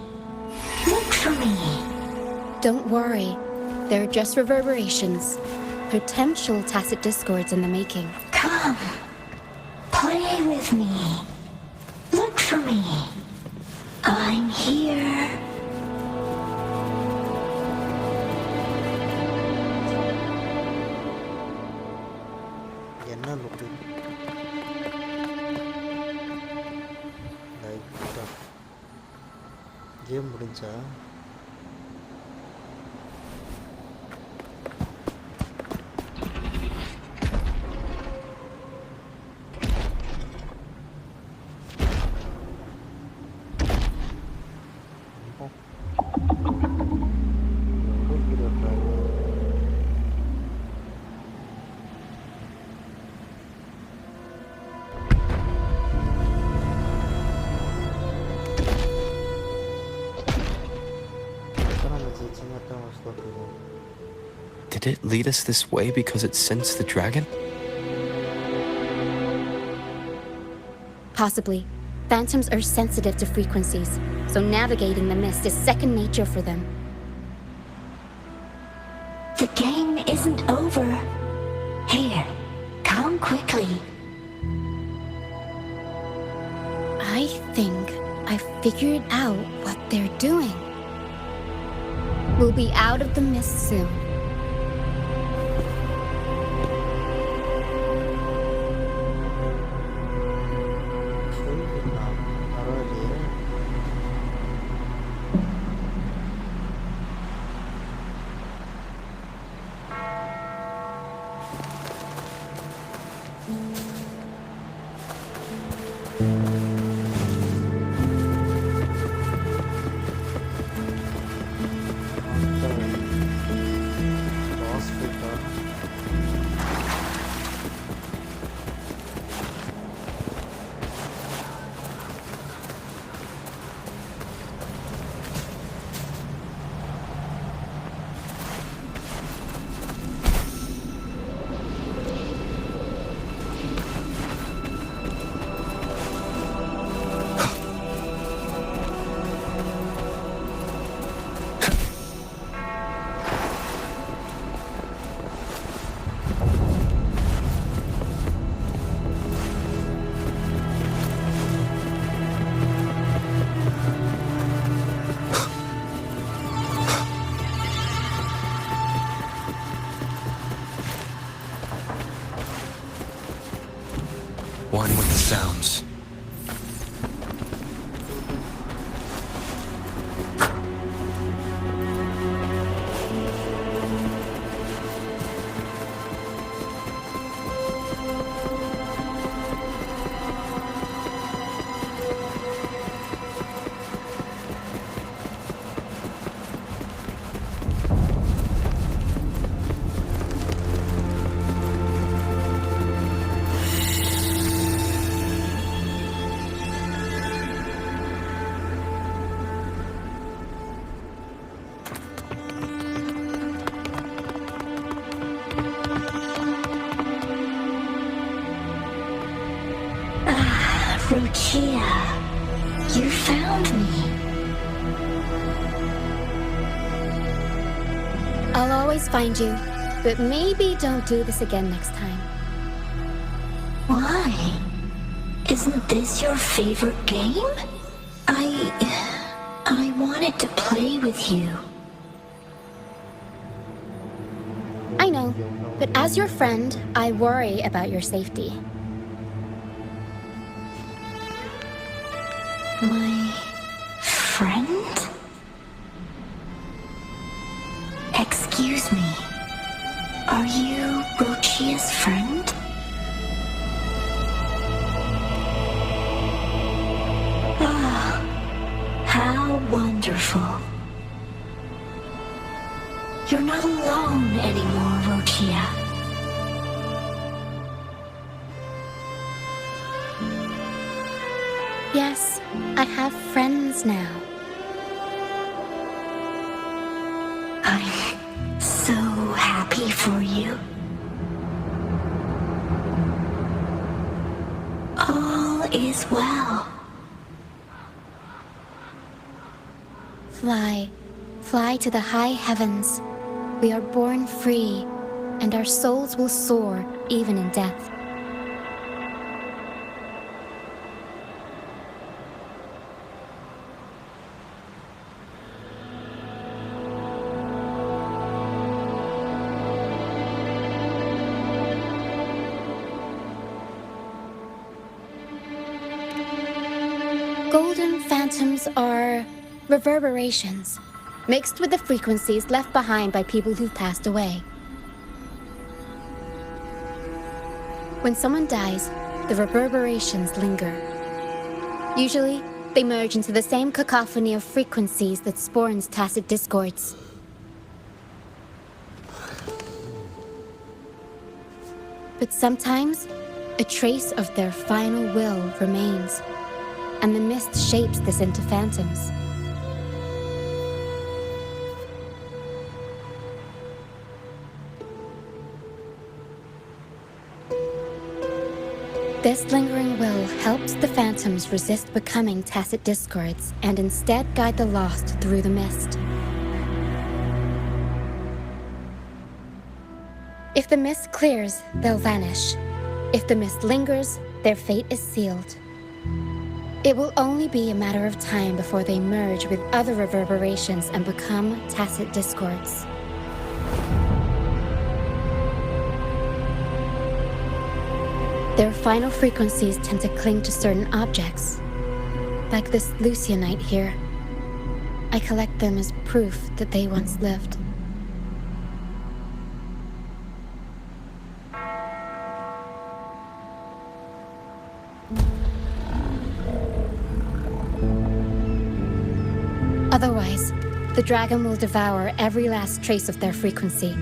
Look for me. Don't worry. They're just reverberations. Potential tacit discords in the making. Come, play with me. Look for me. I'm here. என்ன look லைட்டா game முடிஞ்சா Did it lead us this way because it sensed the dragon? Possibly. Phantoms are sensitive to frequencies, so navigating the mist is second nature for them. The game isn't over. Here, come quickly. I think I figured out what they're doing. We'll be out of the mist soon. பரவாயில்லையே One with the sounds. Ruchia, you found me. I'll always find you, but maybe don't do this again next time. Why? Isn't this your favorite game? I wanted to play with you. I know, but as your friend, I worry about your safety. My friend? Excuse me. Are you Ruchia's friend? Ah, how wonderful. You're not alone anymore, Ruchia. Yes, I have friends now. I'm so happy for you. All is well. Fly, fly to the high heavens. We are born free, and our souls will soar even in death. Golden phantoms are reverberations, mixed with the frequencies left behind by people who've passed away. When someone dies, the reverberations linger. Usually, they merge into the same cacophony of frequencies that spawns tacit discords. But sometimes, a trace of their final will remains, and the mist shapes this into phantoms. This lingering will helps the phantoms resist becoming tacit discords and instead guide the lost through the mist. If the mist clears, they'll vanish. If the mist lingers, their fate is sealed. It will only be a matter of time before they merge with other reverberations and become tacit discords. Their final frequencies tend to cling to certain objects, like this Lucianite here. I collect them as proof that they once lived. Otherwise, the dragon will devour every last trace of their frequency.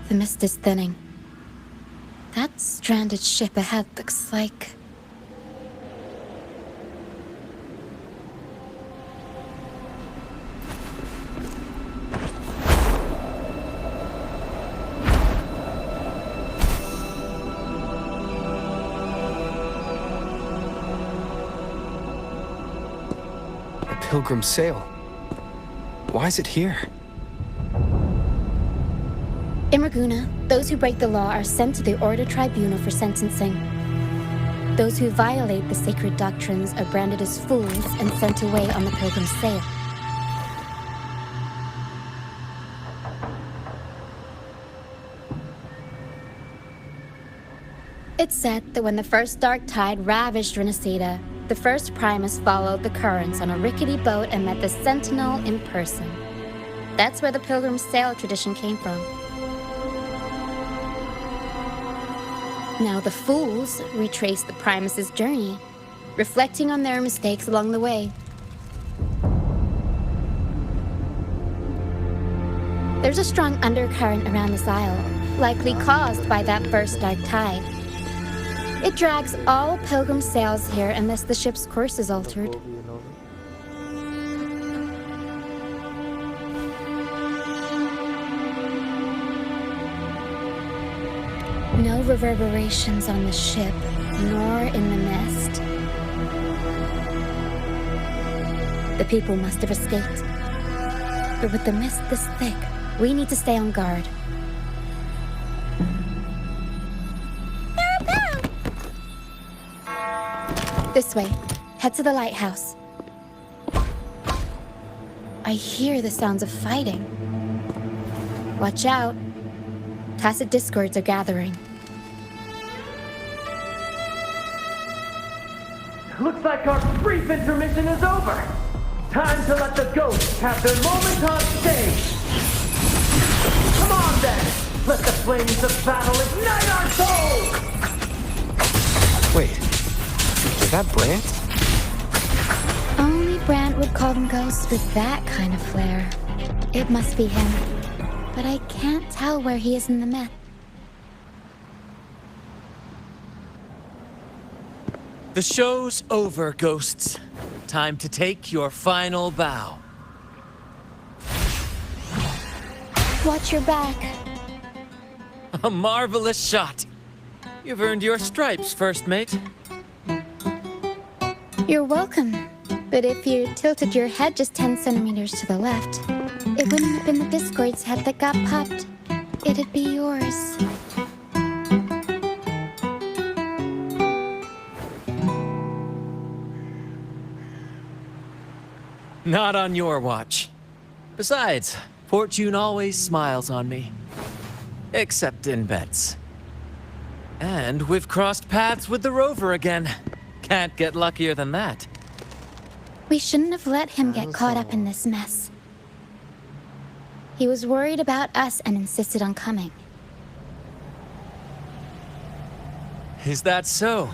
The mist is thinning. That stranded ship ahead looks like... A pilgrim sail. Why is it here? In Raguna, those who break the law are sent to the Order Tribunal for sentencing. Those who violate the sacred doctrines are branded as fools and sent away on the pilgrim's sail. It's said that when the first dark tide ravaged Renesita, the first Primus followed the currents on a rickety boat and met the Sentinel in person. That's where the pilgrim's sail tradition came from. Now the fools retrace the Primus's journey, reflecting on their mistakes along the way. There's a strong undercurrent around this isle, likely caused by that first dark tide. It drags all pilgrim sails here unless the ship's course is altered. reverberations on the ship, nor in the mist. The people must have escaped. But with the mist this thick, we need to stay on guard. This way. Head to the lighthouse. I hear the sounds of fighting. Watch out. Tacit discords are gathering. Looks like our brief intermission is over. Time to let the ghosts have their moment on stage. Come on then! Let the flames of battle ignite our souls! Wait, is that Brant? Only Brant would call them ghosts with that kind of flair. It must be him. But I can't tell where he is in the myth. The show's over, ghosts. Time to take your final bow. Watch your back. A marvelous shot. You've earned your stripes, first mate. You're welcome. But if you tilted your head just 10 centimeters to the left, it wouldn't have been the Discord's head that got popped. It'd be yours. Not on your watch. Besides, fortune always smiles on me. Except in bets. And we've crossed paths with the rover again. Can't get luckier than that. We shouldn't have let him get caught up in this mess. He was worried about us and insisted on coming. Is that so?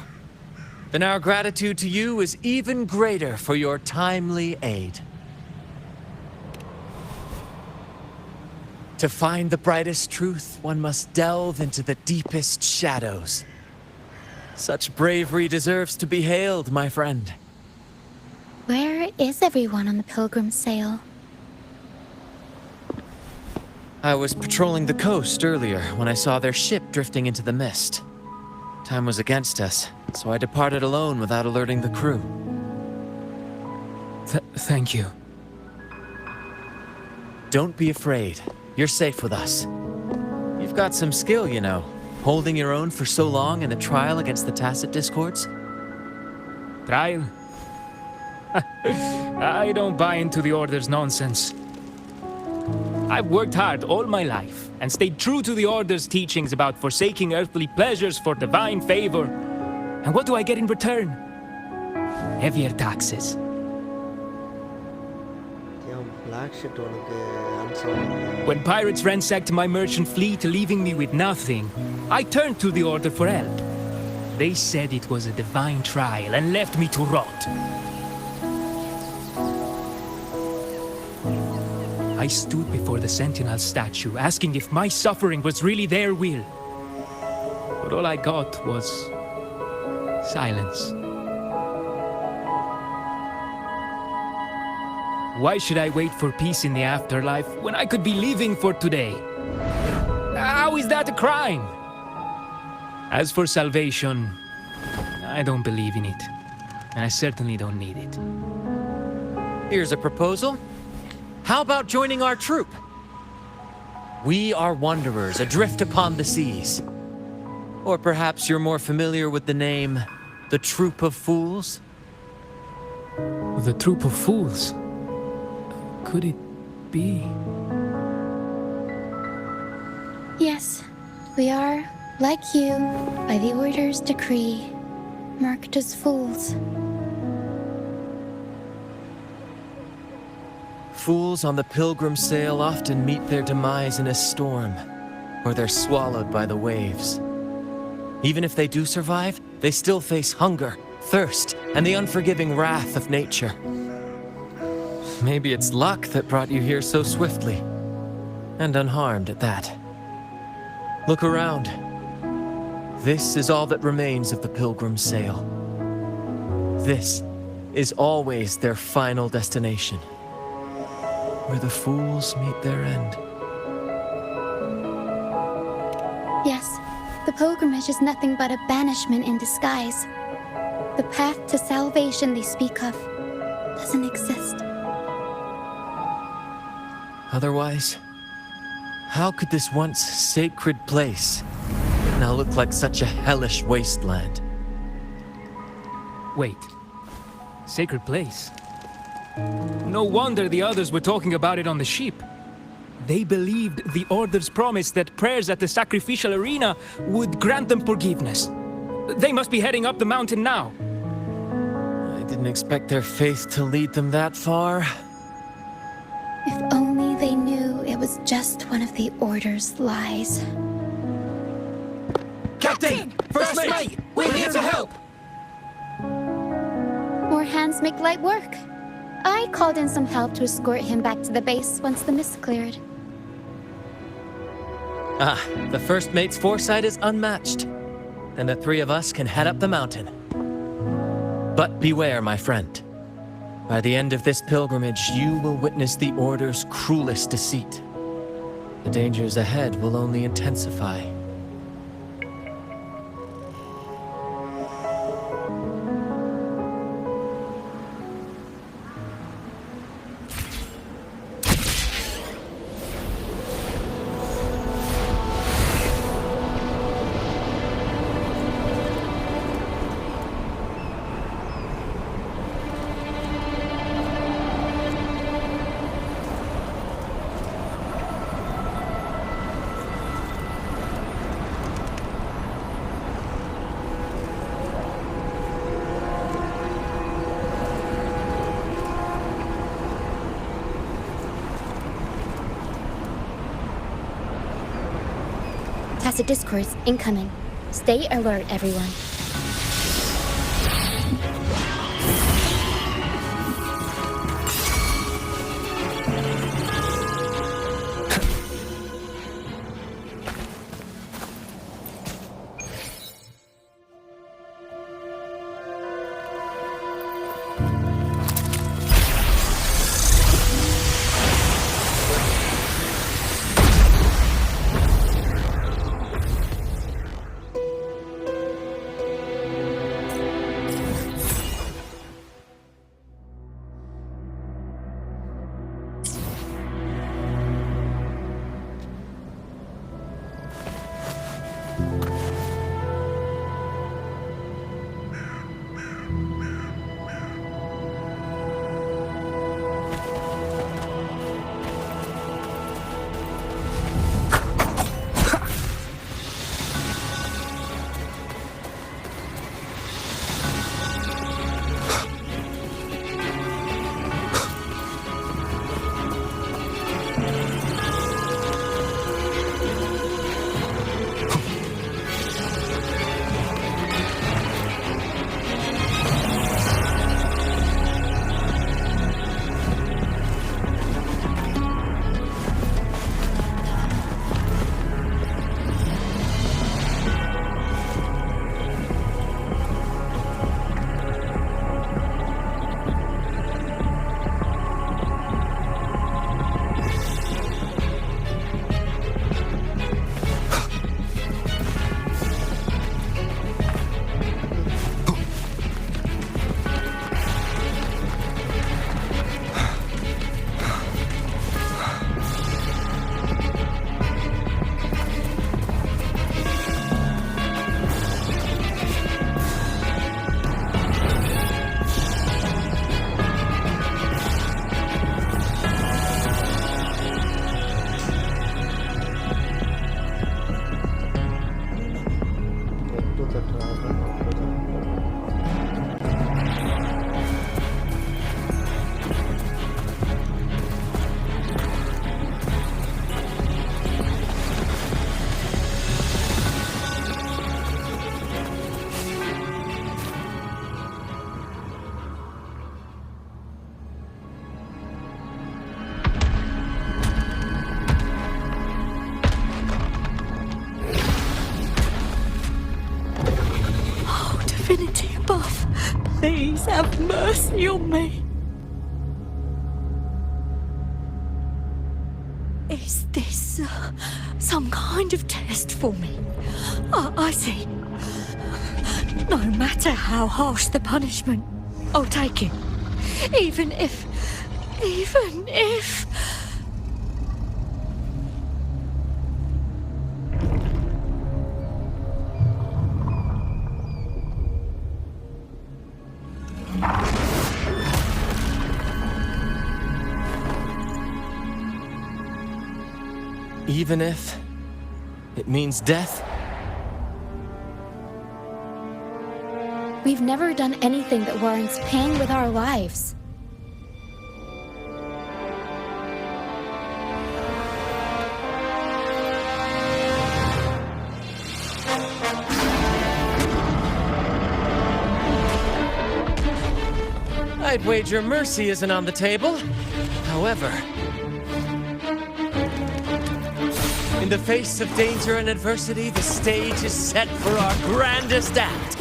Then our gratitude to you is even greater for your timely aid. To find the brightest truth, one must delve into the deepest shadows. Such bravery deserves to be hailed, my friend. Where is everyone on the Pilgrim sail? I was patrolling the coast earlier when I saw their ship drifting into the mist. Time was against us, so I departed alone without alerting the crew. Thank you. Don't be afraid. You're safe with us. You've got some skill, you know, holding your own for so long in a trial against the Tacit Discords. Trial? I don't buy into the Order's nonsense. I've worked hard all my life and stayed true to the Order's teachings about forsaking earthly pleasures for divine favor. And what do I get in return? Heavier taxes. When pirates ransacked my merchant fleet, leaving me with nothing, I turned to the Order for help. They said it was a divine trial and left me to rot. I stood before the Sentinel statue, asking if my suffering was really their will. But all I got was silence. Why should I wait for peace in the afterlife when I could be living for today? How is that a crime? As for salvation, I don't believe in it. And I certainly don't need it. Here's a proposal. How about joining our troop? We are wanderers adrift upon the seas. Or perhaps you're more familiar with the name, the Troop of Fools? The Troop of Fools? Could it be? Yes, we are, like you, by the Order's decree, marked as fools. Fools on the Pilgrim sail often meet their demise in a storm, or they're swallowed by the waves. Even if they do survive, they still face hunger, thirst, and the unforgiving wrath of nature. Maybe it's luck that brought you here so swiftly, and unharmed at that. Look around. This is all that remains of the Pilgrim sail. This is always their final destination, where the fools meet their end. Yes, the The pilgrimage is nothing but a banishment in disguise. The path to salvation they speak of doesn't exist. Otherwise, how could this once sacred place now look like such a hellish wasteland? Wait. Sacred place? No wonder the others were talking about it on the ship. They believed the Order's promise that prayers at the sacrificial arena would grant them forgiveness. They must be heading up the mountain now. I didn't expect their faith to lead them that far. If only they knew it was just one of the Order's lies. Captain! First mate! We're here to help! More hands make light work. I called in some help to escort him back to the base once the mist cleared. Ah, the first mate's foresight is unmatched. Then the three of us can head up the mountain. But beware, my friend. By the end of this pilgrimage, you will witness the Order's cruelest deceit. The dangers ahead will only intensify. Tacit discourse incoming. Stay alert, everyone. Divinity above, please have mercy on me. Is this some kind of test for me? I see. No matter how harsh the punishment, I'll take it. Even if... Even if it means death? We've never done anything that warrants paying with our lives. I'd wager mercy isn't on the table. However, in the face of danger and adversity, the stage is set for our grandest act.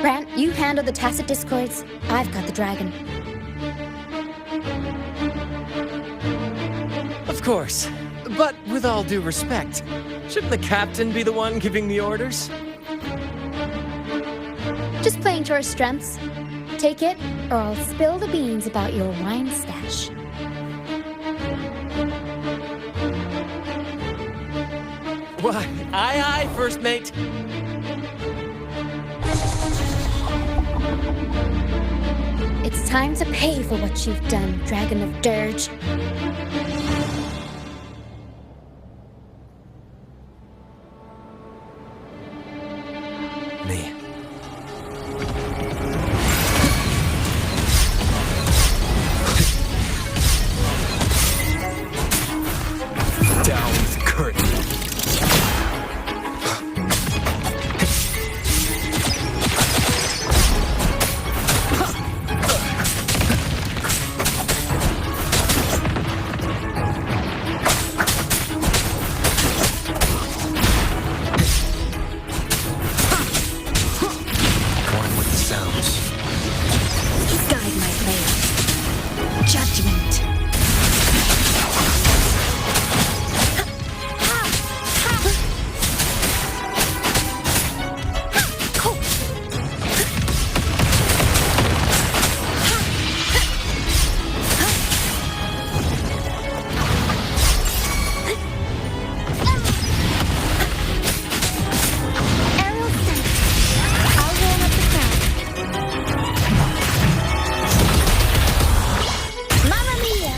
Grant, you handle the tacit discords. I've got the dragon. Of course. But with all due respect, shouldn't the captain be the one giving the orders? Just playing to our strengths. Take it, or I'll spill the beans about your wine stash. Why, aye, first mate. It's time to pay for what you've done, Dragon of Dirge. Me. Down with the curtain. One with the sounds. Guide my blade. Judgment. Aerial scent. I'll warm up the crowd. Mamma mia!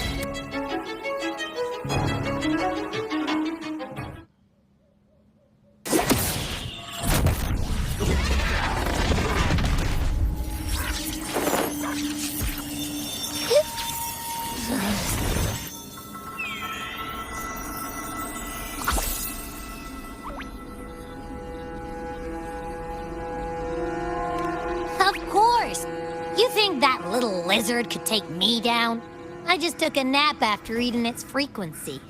Of course! You think that little lizard could take me down? I just took a nap after eating its frequency.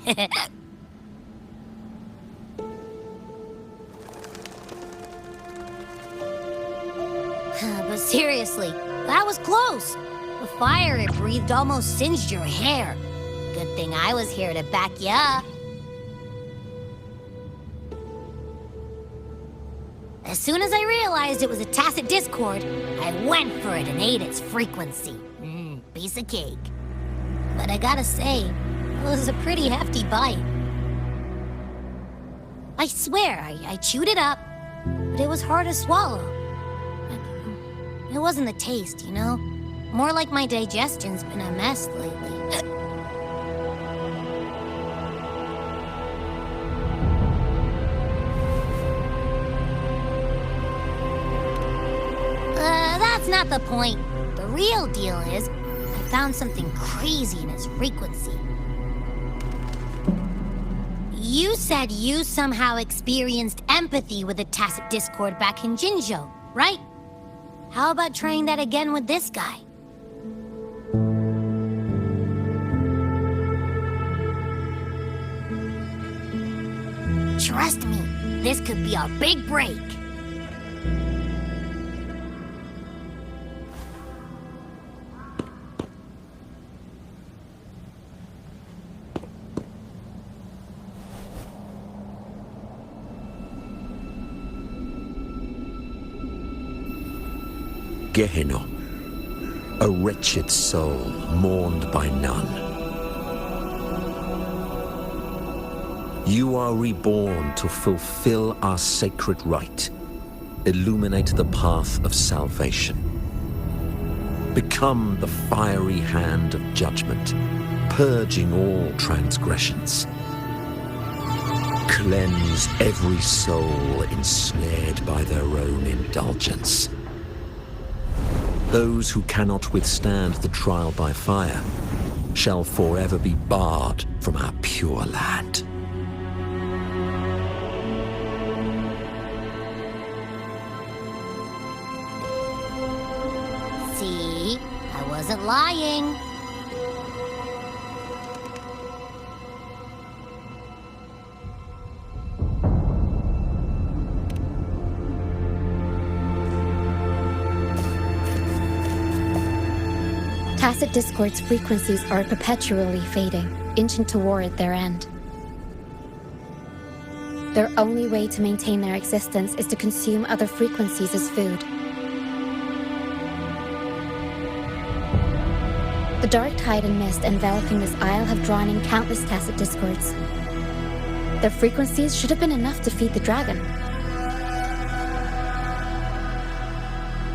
But seriously, that was close. The fire it breathed almost singed your hair. Good thing I was here to back you up. As soon as I realized it was a tacit discord, I went for it and ate its frequency. Piece of cake. But I gotta say, it was a pretty hefty bite. I swear, I chewed it up, but it was hard to swallow. It wasn't the taste, you know? More like my digestion's been a mess lately. That's not the point. The real deal is, I found something crazy in its frequency. You said you somehow experienced empathy with the tacit discord back in Jinzhou, right? How about trying that again with this guy? Trust me, this could be our big break. Gehenna, a wretched soul mourned by none. You are reborn to fulfill our sacred rite, illuminate the path of salvation. Become the fiery hand of judgment, purging all transgressions. Cleanse every soul ensnared by their own indulgence. Those who cannot withstand the trial by fire shall forever be barred from our pure land. See? I wasn't lying. Tacit Discord's frequencies are perpetually fading, inching toward their end. Their only way to maintain their existence is to consume other frequencies as food. The dark tide and mist enveloping this isle have drawn in countless Tacit Discords. Their frequencies should have been enough to feed the dragon.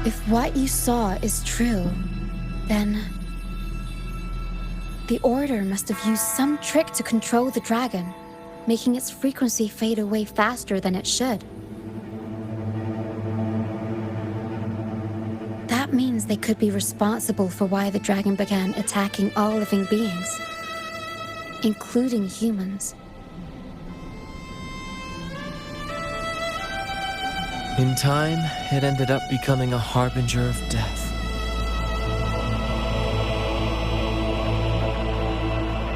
If what you saw is true, then the Order must have used some trick to control the dragon, making its frequency fade away faster than it should. That means they could be responsible for why the dragon began attacking all living beings, including humans. In time, it ended up becoming a harbinger of death.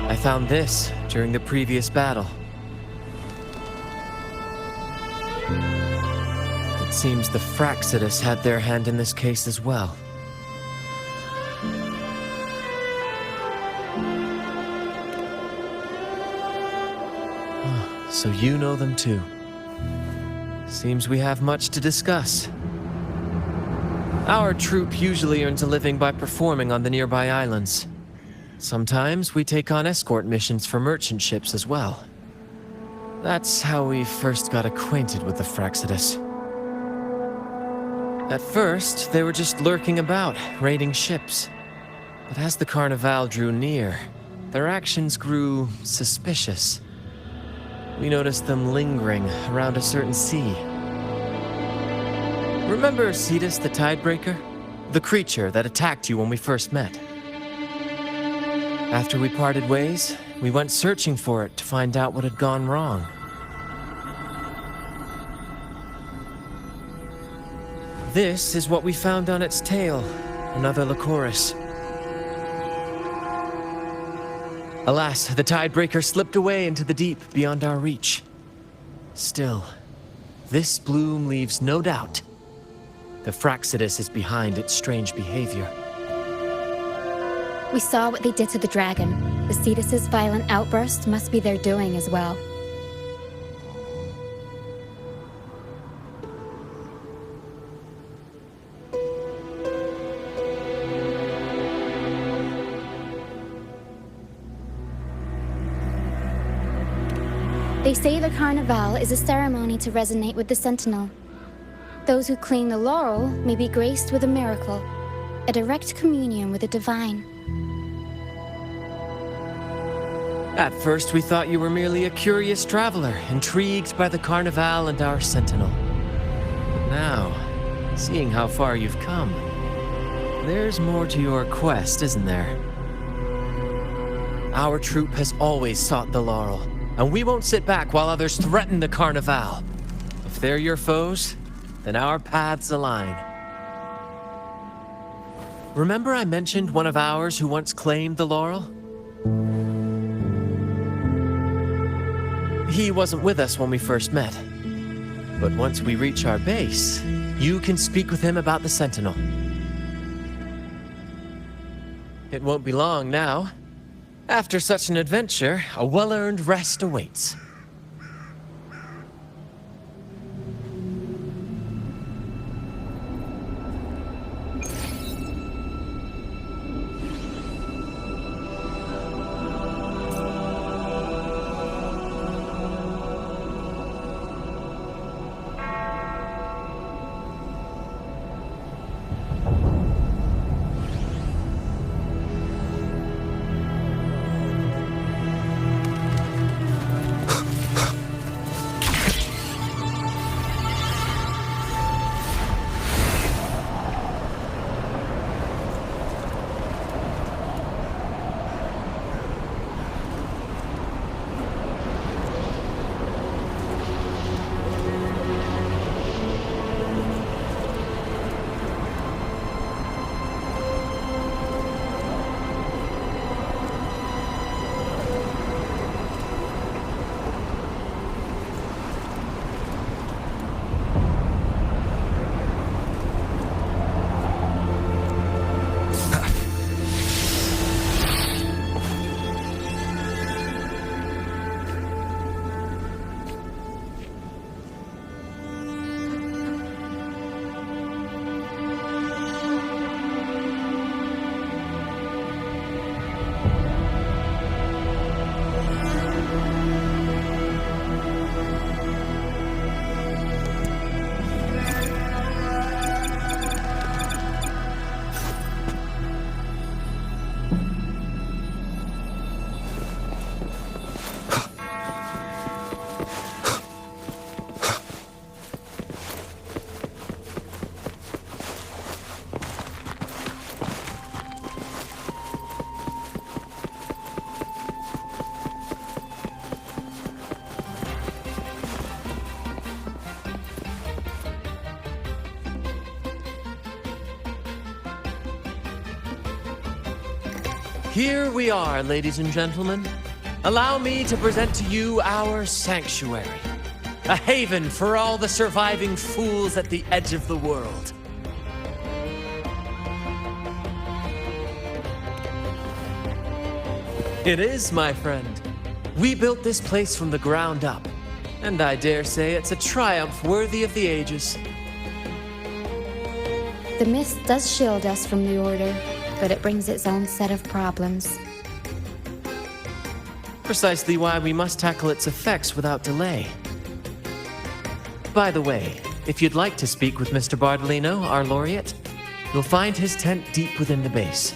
I found this during the previous battle. It seems the Fraxidus had their hand in this case as well. So you know them too. Seems we have much to discuss. Our troop usually earns a living by performing on the nearby islands. Sometimes we take on escort missions for merchant ships as well. That's how we first got acquainted with the Fraxidus. At first, they were just lurking about, raiding ships. But as the Carnival drew near, their actions grew suspicious. We noticed them lingering around a certain sea. Remember Cetus the Tidebreaker? The creature that attacked you when we first met? After we parted ways, we went searching for it to find out what had gone wrong. This is what we found on its tail, another Lycoris. Alas, the Tidebreaker slipped away into the deep beyond our reach. Still, this bloom leaves no doubt. The Fraxidus is behind its strange behavior. We saw what they did to the dragon. The Cetus's violent outburst must be their doing as well. They say the Carnival is a ceremony to resonate with the Sentinel. Those who claim the laurel may be graced with a miracle, a direct communion with the divine. At first, we thought you were merely a curious traveler, intrigued by the Carnival and our Sentinel. But now, seeing how far you've come, there's more to your quest, isn't there? Our troop has always sought the laurel, and we won't sit back while others threaten the Carnival. If they're your foes, then our paths align. Remember I mentioned one of ours who once claimed the laurel? He wasn't with us when we first met. But once we reach our base, you can speak with him about the Sentinel. It won't be long now. After such an adventure, a well-earned rest awaits. Here we are, ladies and gentlemen. Allow me to present to you our sanctuary. A haven for all the surviving fools at the edge of the world. It is, my friend. We built this place from the ground up, and I dare say it's a triumph worthy of the ages. The mist does shield us from the Order, but it brings its own set of problems. Precisely why we must tackle its effects without delay. By the way, if you'd like to speak with Mr. Bardolino, our laureate, you'll find his tent deep within the base.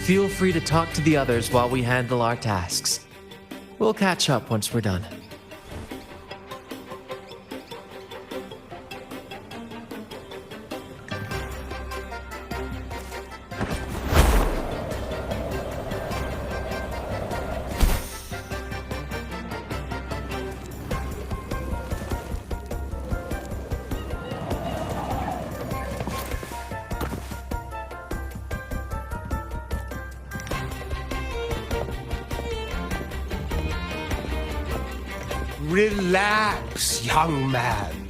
Feel free to talk to the others while we handle our tasks. We'll catch up once we're done. Relax, young man.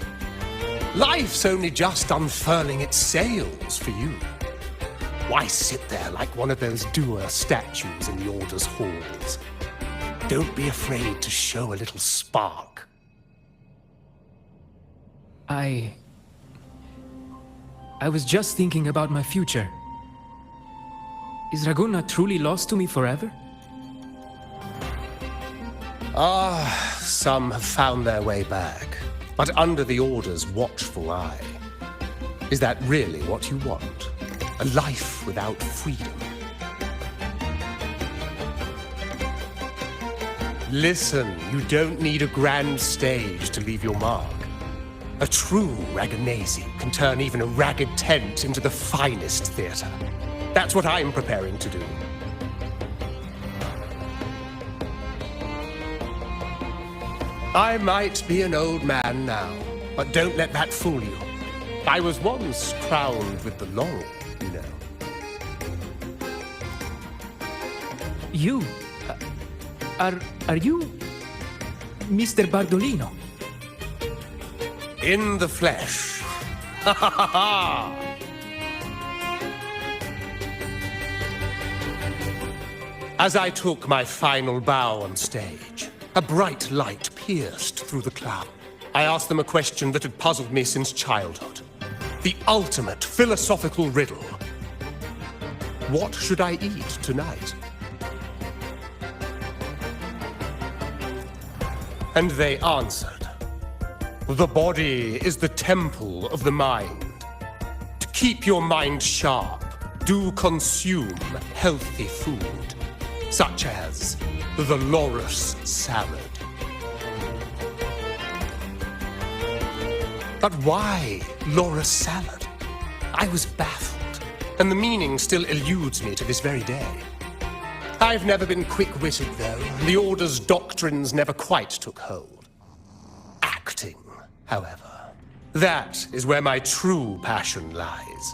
Life's only just unfurling its sails for you. Why sit there like one of those dour statues in the Order's halls? Don't be afraid to show a little spark. I was just thinking about my future. Is Raguna truly lost to me forever? Some have found their way back, but under the Order's watchful eye. Is that really what you want? A life without freedom? Listen, you don't need a grand stage to leave your mark. A true Raganese can turn even a ragged tent into the finest theater. That's what I'm preparing to do. I might be an old man now, but don't let that fool you. I was once crowned with the laurel, you know. You? Are you Mr. Bardolino? In the flesh. Ha ha ha ha! As I took my final bow on stage, a bright light pierced through the cloud. I asked them a question that had puzzled me since childhood. The ultimate philosophical riddle. What should I eat tonight? And they answered. The body is the temple of the mind. To keep your mind sharp, do consume healthy food, such as the Loris salad. But why Loris salad? I was baffled, and the meaning still eludes me to this very day. I've never been quick-witted, though. The Order's doctrines never quite took hold. Acting, however, that is where my true passion lies.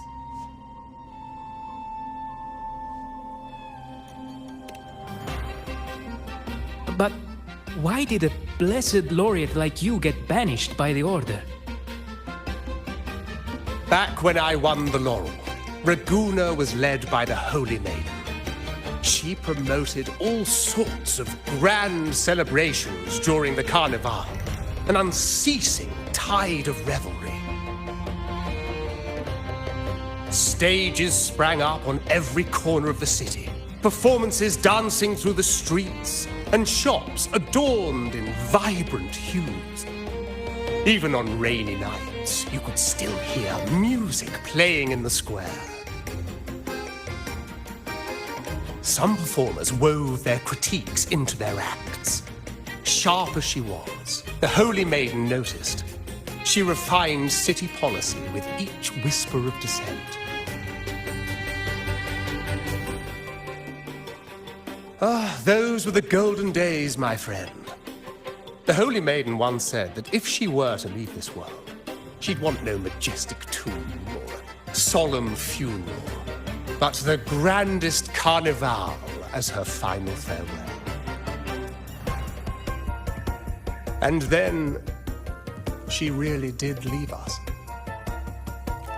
But why did a blessed laureate like you get banished by the Order? Back when I won the laurel, Raguna was led by the Holy Maiden. She promoted all sorts of grand celebrations during the Carnival, an unceasing tide of revelry. Stages sprang up on every corner of the city, performances dancing through the streets, and shops adorned in vibrant hues. Even on rainy nights, you could still hear music playing in the square. Some performers wove their critiques into their acts. Sharp as she was, the Holy Maiden noticed. She refined city policy with each whisper of dissent. Those were the golden days, my friend. The Holy Maiden once said that if she were to leave this world, she'd want no majestic tomb or a solemn funeral, but the grandest carnival as her final farewell. And then she really did leave us.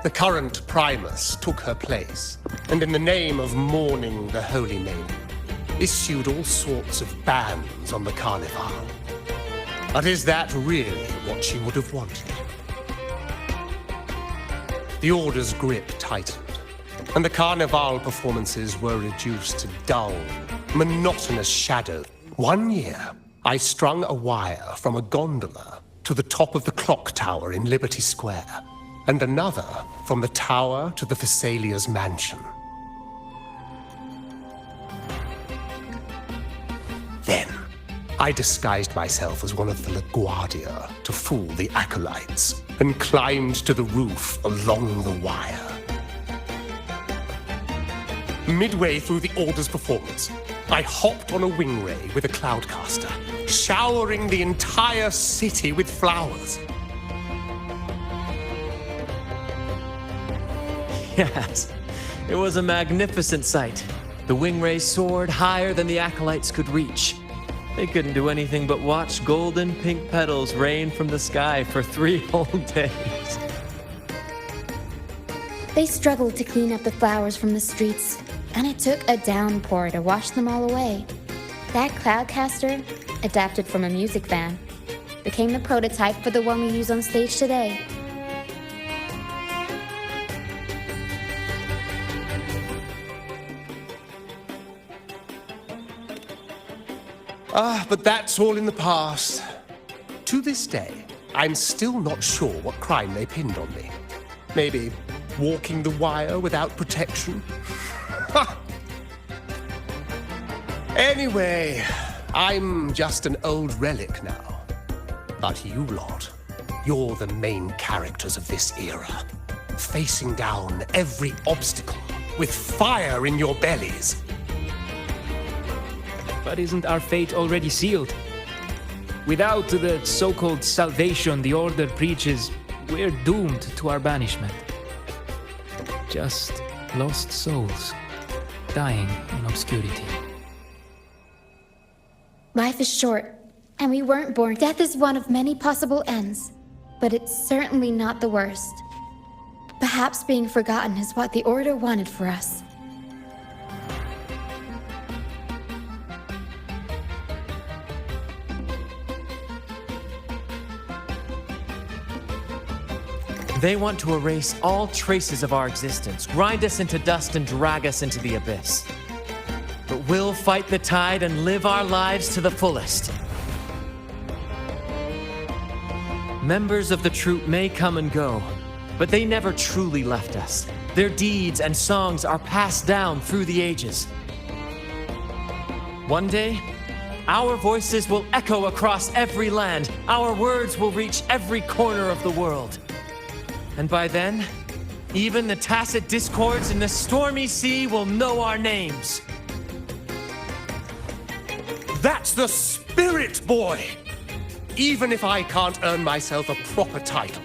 The current Primus took her place, and in the name of mourning the Holy Maiden, issued all sorts of bans on the carnival. But is that really what she would have wanted? The Order's grip tightened, and the carnival performances were reduced to dull, monotonous shadow. One year, I strung a wire from a gondola to the top of the clock tower in Liberty Square, and another from the tower to the Thessalia's mansion. Then, I disguised myself as one of the LaGuardia to fool the acolytes, and climbed to the roof along the wire. Midway through the Order's performance, I hopped on a wing ray with a cloudcaster, showering the entire city with flowers. Yes, it was a magnificent sight. The wing rays soared higher than the acolytes could reach. They couldn't do anything but watch golden pink petals rain from the sky for 3 whole days. They struggled to clean up the flowers from the streets, and it took a downpour to wash them all away. That cloudcaster, adapted from a music van, became the prototype for the one we use on stage today. But that's all in the past. To this day, I'm still not sure what crime they pinned on me. Maybe walking the wire without protection? Anyway, I'm just an old relic now. But you lot, you're the main characters of this era, facing down every obstacle with fire in your bellies. But isn't our fate already sealed? Without the so-called salvation the Order preaches, we're doomed to our banishment. Just lost souls, dying in obscurity. Life is short, and we weren't born. Death is one of many possible ends, but it's certainly not the worst. Perhaps being forgotten is what the Order wanted for us. They want to erase all traces of our existence, grind us into dust and drag us into the abyss. But we'll fight the tide and live our lives to the fullest. Members of the troupe may come and go, but they never truly left us. Their deeds and songs are passed down through the ages. One day, our voices will echo across every land. Our words will reach every corner of the world. And by then, even the tacit discords in the stormy sea will know our names. That's the spirit, boy! Even if I can't earn myself a proper title,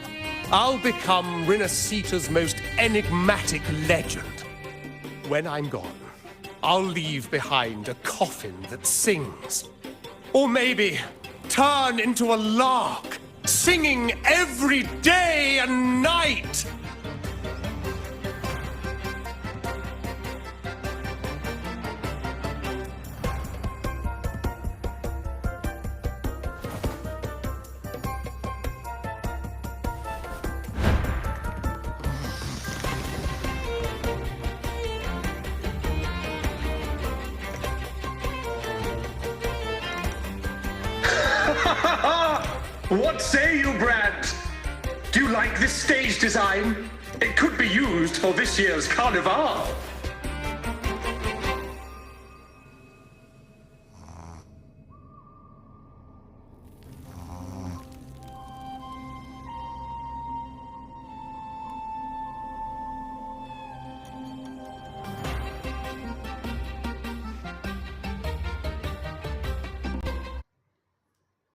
I'll become Rinasita's most enigmatic legend. When I'm gone, I'll leave behind a coffin that sings. Or maybe turn into a lark, singing every day and night. What say you, Brad? Do you like this stage design? It could be used for this year's carnival.